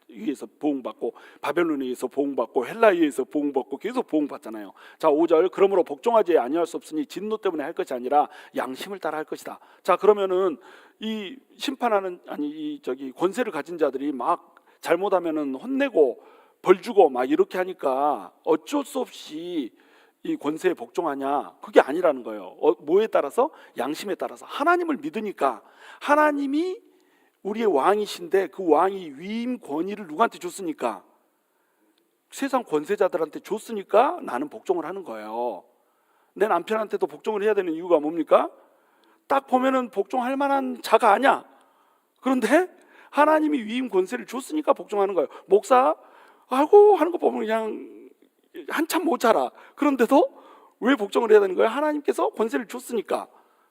의해서 보응받고, 바벨론에 의해서 보응받고, 헬라에 의해서 보응받고, 계속 보응받잖아요. 자, 5절, 그러므로 복종하지 아니할 수 없으니 진노 때문에 할 것이 아니라 양심을 따라 할 것이다. 자, 그러면은 이 심판하는, 권세를 가진 자들이 막 잘못하면은 혼내고 벌 주고 막 이렇게 하니까 어쩔 수 없이 이 권세에 복종하냐? 그게 아니라는 거예요. 뭐에 따라서? 양심에 따라서. 하나님을 믿으니까, 하나님이 우리의 왕이신데 그 왕이 위임 권위를 누구한테 줬으니까? 세상 권세자들한테 줬으니까 나는 복종을 하는 거예요. 내 남편한테도 복종을 해야 되는 이유가 뭡니까? 딱 보면은 복종할 만한 자가 아니야. 그런데 하나님이 위임 권세를 줬으니까 복종하는 거예요. 목사 아이고 하는 거 보면 그냥 한참 못 자라. 그런데도 왜 복종을 해야 되는 거예요? 하나님께서 권세를 줬으니까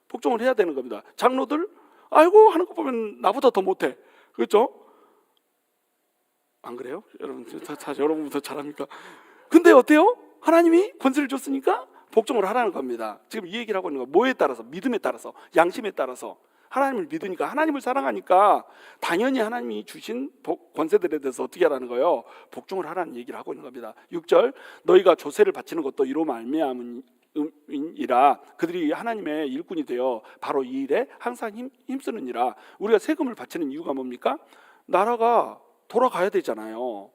복종을 해야 되는 겁니다. 장로들 아이고 하는 거 보면 나보다 더 못해. 그렇죠? 안 그래요? 여러분, 여러분 더 잘합니까? 근데 어때요? 하나님이 권세를 줬으니까 복종을 하라는 겁니다. 지금 이 얘기를 하고 있는 거 뭐에 따라서? 믿음에 따라서, 양심에 따라서. 하나님을 믿으니까, 하나님을 사랑하니까 당연히 하나님이 주신 권세들에 대해서 어떻게 하라는 거예요? 복종을 하라는 얘기를 하고 있는 겁니다. 6절, 너희가 조세를 바치는 것도 이로 말미암이라 그들이 하나님의 일꾼이 되어 바로 이 일에 항상 힘쓰느니라. 우리가 세금을 바치는 이유가 뭡니까? 나라가 돌아가야 되잖아요.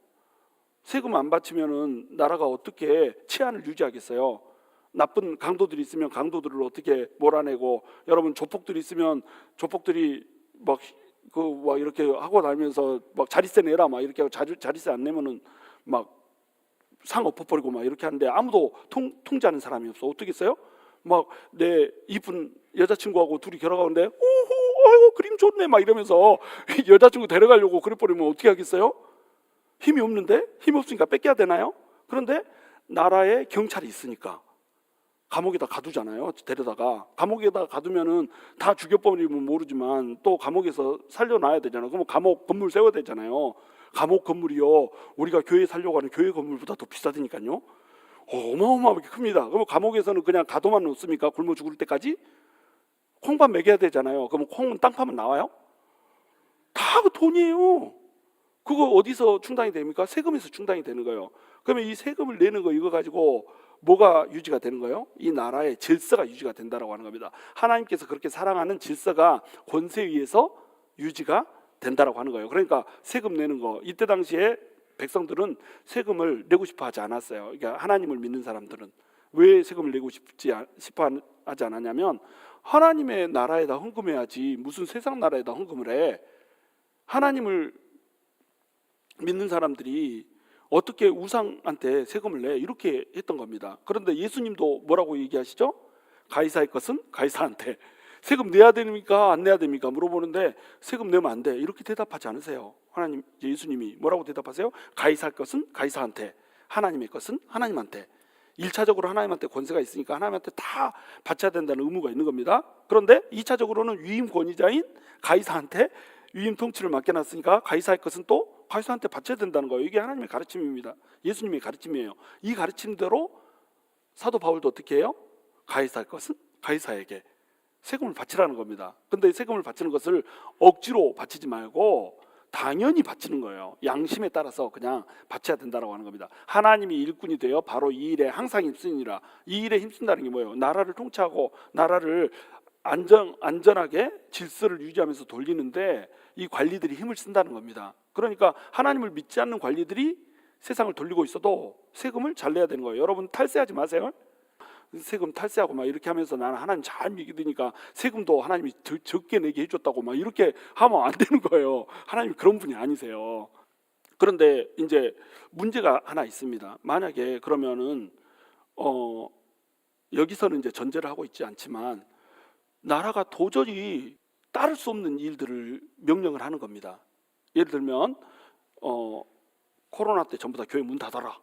세금 안 바치면은 나라가 어떻게 치안을 유지하겠어요? 나쁜 강도들이 있으면 강도들을 어떻게 몰아내고, 여러분 조폭들이 있으면 조폭들이 막 이렇게 하고 다니면서 막 자릿세 내라 막 이렇게 하고 자릿세 안 내면은 막 상 엎어버리고 막 이렇게 하는데 아무도 통제하는 사람이 없어. 어떻게 했어요? 막 내 이쁜 여자친구하고 둘이 결혼하는데 오호 아이고 그림 좋네 막 이러면서 여자친구 데려가려고 그래 버리면 어떻게 하겠어요? 힘이 없는데, 힘 없으니까 뺏겨야 되나요? 그런데 나라에 경찰이 있으니까 감옥에다 가두잖아요. 데려다가 감옥에다 가두면은 다 죽여버리면 모르지만 또 감옥에서 살려놔야 되잖아요. 그러면 감옥 건물 세워야 되잖아요. 감옥 건물이요, 우리가 교회 살려고 하는 교회 건물보다 더 비싸다니까요. 어마어마하게 큽니다. 그럼 감옥에서는 그냥 가둬만 놓습니까? 굶어 죽을 때까지? 콩밥 먹여야 되잖아요. 그러면 콩은 땅 파면 나와요? 다 그 돈이에요. 그거 어디서 충당이 됩니까? 세금에서 충당이 되는 거예요. 그러면 이 세금을 내는 거 이거 가지고 뭐가 유지가 되는 거예요? 이 나라의 질서가 유지가 된다라고 하는 겁니다. 하나님께서 그렇게 사랑하는 질서가 권세에 의해서 유지가 된다라고 하는 거예요. 그러니까 세금 내는 거, 이때 당시에 백성들은 세금을 내고 싶어 하지 않았어요. 그러니까 하나님을 믿는 사람들은 왜 세금을 내고 싶어 하지 않았냐면, 하나님의 나라에다 헌금해야지 무슨 세상 나라에다 헌금을 해. 하나님을 믿는 사람들이 어떻게 우상한테 세금을 내, 이렇게 했던 겁니다. 그런데 예수님도 뭐라고 얘기하시죠? 가이사의 것은 가이사한테. 세금 내야 됩니까? 안 내야 됩니까? 물어보는데 세금 내면 안 돼, 이렇게 대답하지 않으세요. 하나님, 예수님이 뭐라고 대답하세요? 가이사의 것은 가이사한테, 하나님의 것은 하나님한테. 1차적으로 하나님한테 권세가 있으니까 하나님한테 다 바쳐야 된다는 의무가 있는 겁니다. 그런데 2차적으로는 위임 권위자인 가이사한테 위임 통치를 맡겨놨으니까 가이사의 것은 또 가이사한테 바쳐야 된다는 거예요. 이게 하나님의 가르침입니다. 예수님의 가르침이에요. 이 가르침대로 사도 바울도 어떻게 해요? 가이사의 것은 가이사에게 세금을 바치라는 겁니다. 근데 세금을 바치는 것을 억지로 바치지 말고 당연히 바치는 거예요. 양심에 따라서 그냥 바쳐야 된다고 하는 겁니다. 하나님이 일꾼이 되어 바로 이 일에 항상 힘쓰니라. 이 일에 힘쓴다는 게 뭐예요? 나라를 통치하고 나라를 안전하게 질서를 유지하면서 돌리는데 이 관리들이 힘을 쓴다는 겁니다. 그러니까 하나님을 믿지 않는 관리들이 세상을 돌리고 있어도 세금을 잘 내야 되는 거예요. 여러분 탈세하지 마세요. 세금 탈세하고 막 이렇게 하면서 나는 하나님 잘 믿으니까 세금도 하나님이 적게 내게 해줬다고 막 이렇게 하면 안 되는 거예요. 하나님이 그런 분이 아니세요. 그런데 이제 문제가 하나 있습니다. 만약에 그러면은 여기서는 이제 전제를 하고 있지 않지만 나라가 도저히 따를 수 없는 일들을 명령을 하는 겁니다. 예를 들면 코로나 때 전부 다 교회 문 닫아라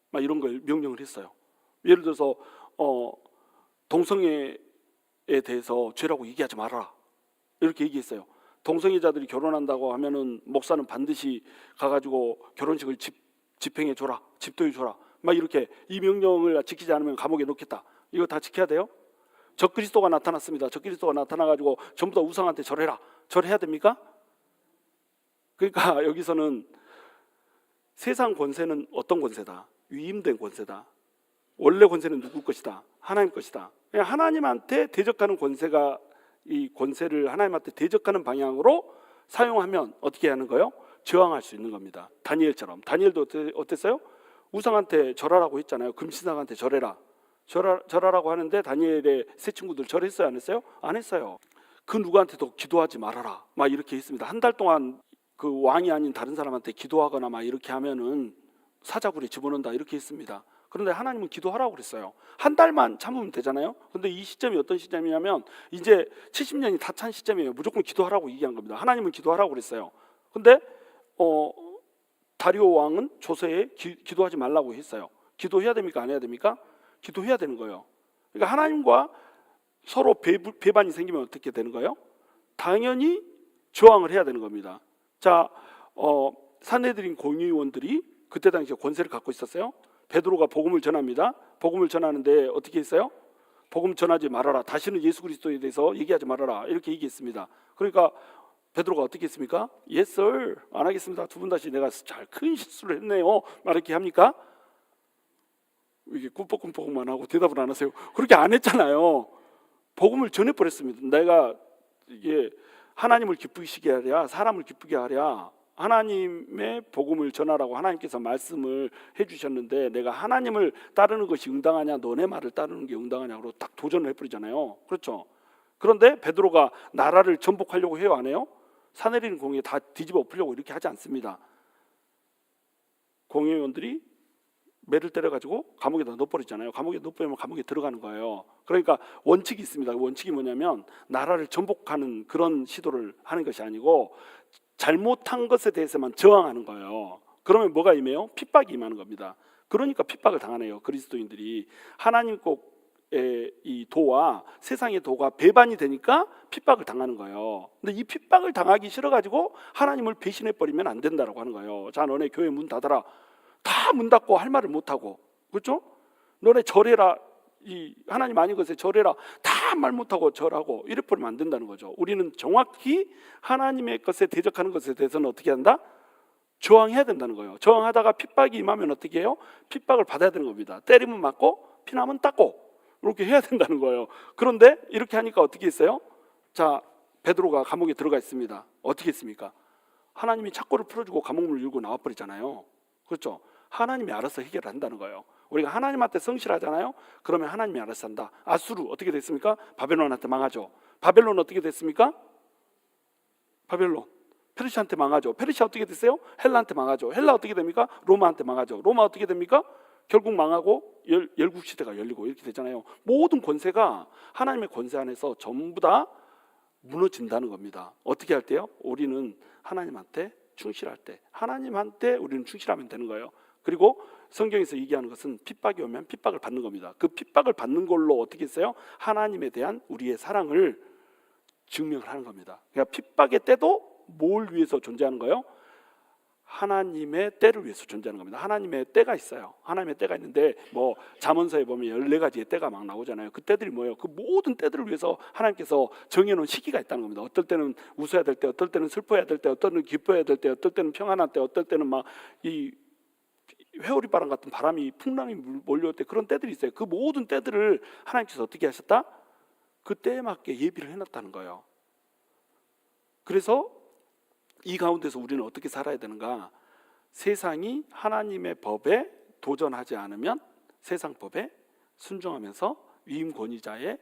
막 이런 걸 명령을 했어요. 예를 들어서 동성애에 대해서 죄라고 얘기하지 말아라 이렇게 얘기했어요. 동성애자들이 결혼한다고 하면은 목사는 반드시 가가지고 결혼식을 집행해 줘라, 집도해 줘라 막 이렇게, 이 명령을 지키지 않으면 감옥에 넣겠다, 이거 다 지켜야 돼요. 적그리스도가 나타났습니다. 적그리스도가 나타나가지고 전부 다 우상한테 절해라, 절해야 됩니까? 그러니까 여기서는 세상 권세는 어떤 권세다? 위임된 권세다. 원래 권세는 누구 것이다? 하나님 것이다. 그냥 하나님한테 대적하는 권세가, 이 권세를 하나님한테 대적하는 방향으로 사용하면 어떻게 하는 거예요? 저항할 수 있는 겁니다. 다니엘처럼. 다니엘도 어땠어요? 우상한테 절하라고 했잖아요. 금신상한테 절해라. 절하라고 하는데 다니엘의 세 친구들 절했어요? 안 했어요? 안 했어요. 그 누구한테도 기도하지 말아라 막 이렇게 했습니다. 한 달 동안 그 왕이 아닌 다른 사람한테 기도하거나 막 이렇게 하면은 사자굴에 집어넣는다 이렇게 했습니다. 그런데 하나님은 기도하라고 그랬어요. 한 달만 참으면 되잖아요. 그런데 이 시점이 어떤 시점이냐면 이제 70년이 다 찬 시점이에요. 무조건 기도하라고 얘기한 겁니다. 하나님은 기도하라고 그랬어요. 근데 다리오 왕은 조세에 기도하지 말라고 했어요. 기도해야 됩니까? 안 해야 됩니까? 기도해야 되는 거예요. 그러니까 하나님과 서로 배반이 생기면 어떻게 되는 거예요? 당연히 저항을 해야 되는 겁니다. 자, 산헤드린 공의원들이 그때 당시에 권세를 갖고 있었어요. 베드로가 복음을 전합니다. 복음을 전하는데 어떻게 했어요? 복음 전하지 말아라. 다시는 예수 그리스도에 대해서 얘기하지 말아라. 이렇게 얘기했습니다. 그러니까 베드로가 어떻게 했습니까? Yes sir. 안 하겠습니다. 두 분 다시 내가 잘 큰 실수를 했네요. 막 이렇게 합니까? 이게 꿈뻑꿈뻑만 하고 대답을 안 하세요. 그렇게 안 했잖아요. 복음을 전해버렸습니다. 내가 이게 하나님을 기쁘시게 하랴 사람을 기쁘게 하랴 하나님의 복음을 전하라고 하나님께서 말씀을 해주셨는데 내가 하나님을 따르는 것이 응당하냐 너네 말을 따르는 게 응당하냐고 딱 도전을 해버리잖아요. 그렇죠? 그런데 베드로가 나라를 전복하려고 해요, 안 해요? 사내리는 공에 다 뒤집어 엎으려고 이렇게 하지 않습니다. 공회의원들이 매를 때려가지고 감옥에다 넣어버리잖아요. 감옥에 넣어버리면 감옥에 들어가는 거예요. 그러니까 원칙이 있습니다. 원칙이 뭐냐면 나라를 전복하는 그런 시도를 하는 것이 아니고 잘못한 것에 대해서만 저항하는 거예요. 그러면 뭐가 임해요? 핍박이 임하는 겁니다. 그러니까 핍박을 당하네요. 그리스도인들이 하나님 꼭의 이 도와 세상의 도가 배반이 되니까 핍박을 당하는 거예요. 근데 이 핍박을 당하기 싫어가지고 하나님을 배신해 버리면 안 된다라고 하는 거예요. 자, 너네 교회 문 닫아라. 다 문 닫고 할 말을 못 하고, 그렇죠? 너네 절해라. 이 하나님 아닌 것에 절해라. 다 말 못하고 절하고 이래 버리면 안 된다는 거죠. 우리는 정확히 하나님의 것에 대적하는 것에 대해서는 어떻게 한다? 저항해야 된다는 거예요. 저항하다가 핍박이 임하면 어떻게 해요? 핍박을 받아야 되는 겁니다. 때리면 맞고 피나면 닦고 이렇게 해야 된다는 거예요. 그런데 이렇게 하니까 어떻게 했어요? 자, 베드로가 감옥에 들어가 있습니다. 어떻게 했습니까? 하나님이 착고를 풀어주고 감옥문을 열고 나와버리잖아요. 그렇죠? 하나님이 알아서 해결한다는 거예요. 우리가 하나님한테 성실하잖아요. 그러면 하나님이 알아서 한다. 아수르 어떻게 됐습니까? 바벨론한테 망하죠. 바벨론 어떻게 됐습니까? 바벨론 페르시아한테 망하죠. 페르시아 어떻게 됐어요? 헬라한테 망하죠. 헬라 어떻게 됩니까? 로마한테 망하죠. 로마 어떻게 됩니까? 결국 망하고 열국 시대가 열리고 이렇게 되잖아요. 모든 권세가 하나님의 권세 안에서 전부 다 무너진다는 겁니다. 어떻게 할 때요? 우리는 하나님한테 충실할 때, 하나님한테 우리는 충실하면 되는 거예요. 그리고 성경에서 얘기하는 것은 핍박이 오면 핍박을 받는 겁니다. 그 핍박을 받는 걸로 어떻게 했어요? 하나님에 대한 우리의 사랑을 증명을 하는 겁니다. 그러니까 핍박의 때도 뭘 위해서 존재하는 거예요? 하나님의 때를 위해서 존재하는 겁니다. 하나님의 때가 있어요. 하나님의 때가 있는데 뭐 잠언서에 보면 14가지의 때가 막 나오잖아요. 그 때들이 뭐예요? 그 모든 때들을 위해서 하나님께서 정해놓은 시기가 있다는 겁니다. 어떨 때는 웃어야 될 때, 어떨 때는 슬퍼야 될 때, 어떨 때는 기뻐야 될 때, 어떨 때는 평안할 때, 어떨 때는 막 이 회오리 바람 같은 바람이 풍랑이 몰려올 때 그런 때들이 있어요. 그 모든 때들을 하나님께서 어떻게 하셨다? 그 때에 맞게 예비를 해놨다는 거예요. 그래서 이 가운데서 우리는 어떻게 살아야 되는가? 세상이 하나님의 법에 도전하지 않으면 세상 법에 순종하면서 위임 권위자의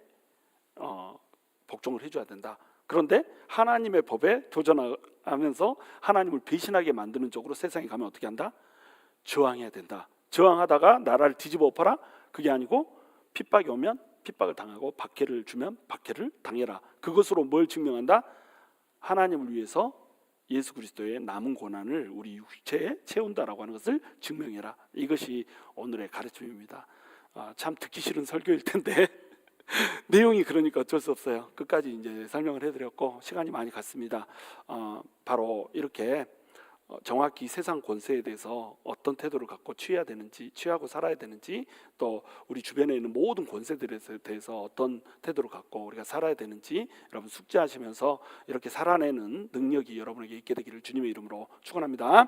복종을 해줘야 된다. 그런데 하나님의 법에 도전하면서 하나님을 배신하게 만드는 쪽으로 세상에 가면 어떻게 한다? 저항해야 된다. 저항하다가 나라를 뒤집어 엎어라? 그게 아니고 핍박이 오면 핍박을 당하고 박해를 주면 박해를 당해라. 그것으로 뭘 증명한다? 하나님을 위해서 예수 그리스도의 남은 고난을 우리 육체에 채운다라고 하는 것을 증명해라. 이것이 오늘의 가르침입니다. 참 듣기 싫은 설교일 텐데 내용이 그러니까 어쩔 수 없어요. 끝까지 이제 설명을 해드렸고 시간이 많이 갔습니다. 바로 이렇게 정확히 세상 권세에 대해서 어떤 태도를 갖고 취해야 되는지, 취하고 살아야 되는지, 또 우리 주변에 있는 모든 권세들에 대해서 어떤 태도를 갖고 우리가 살아야 되는지 여러분 숙지하시면서 이렇게 살아내는 능력이 여러분에게 있게 되기를 주님의 이름으로 축원합니다.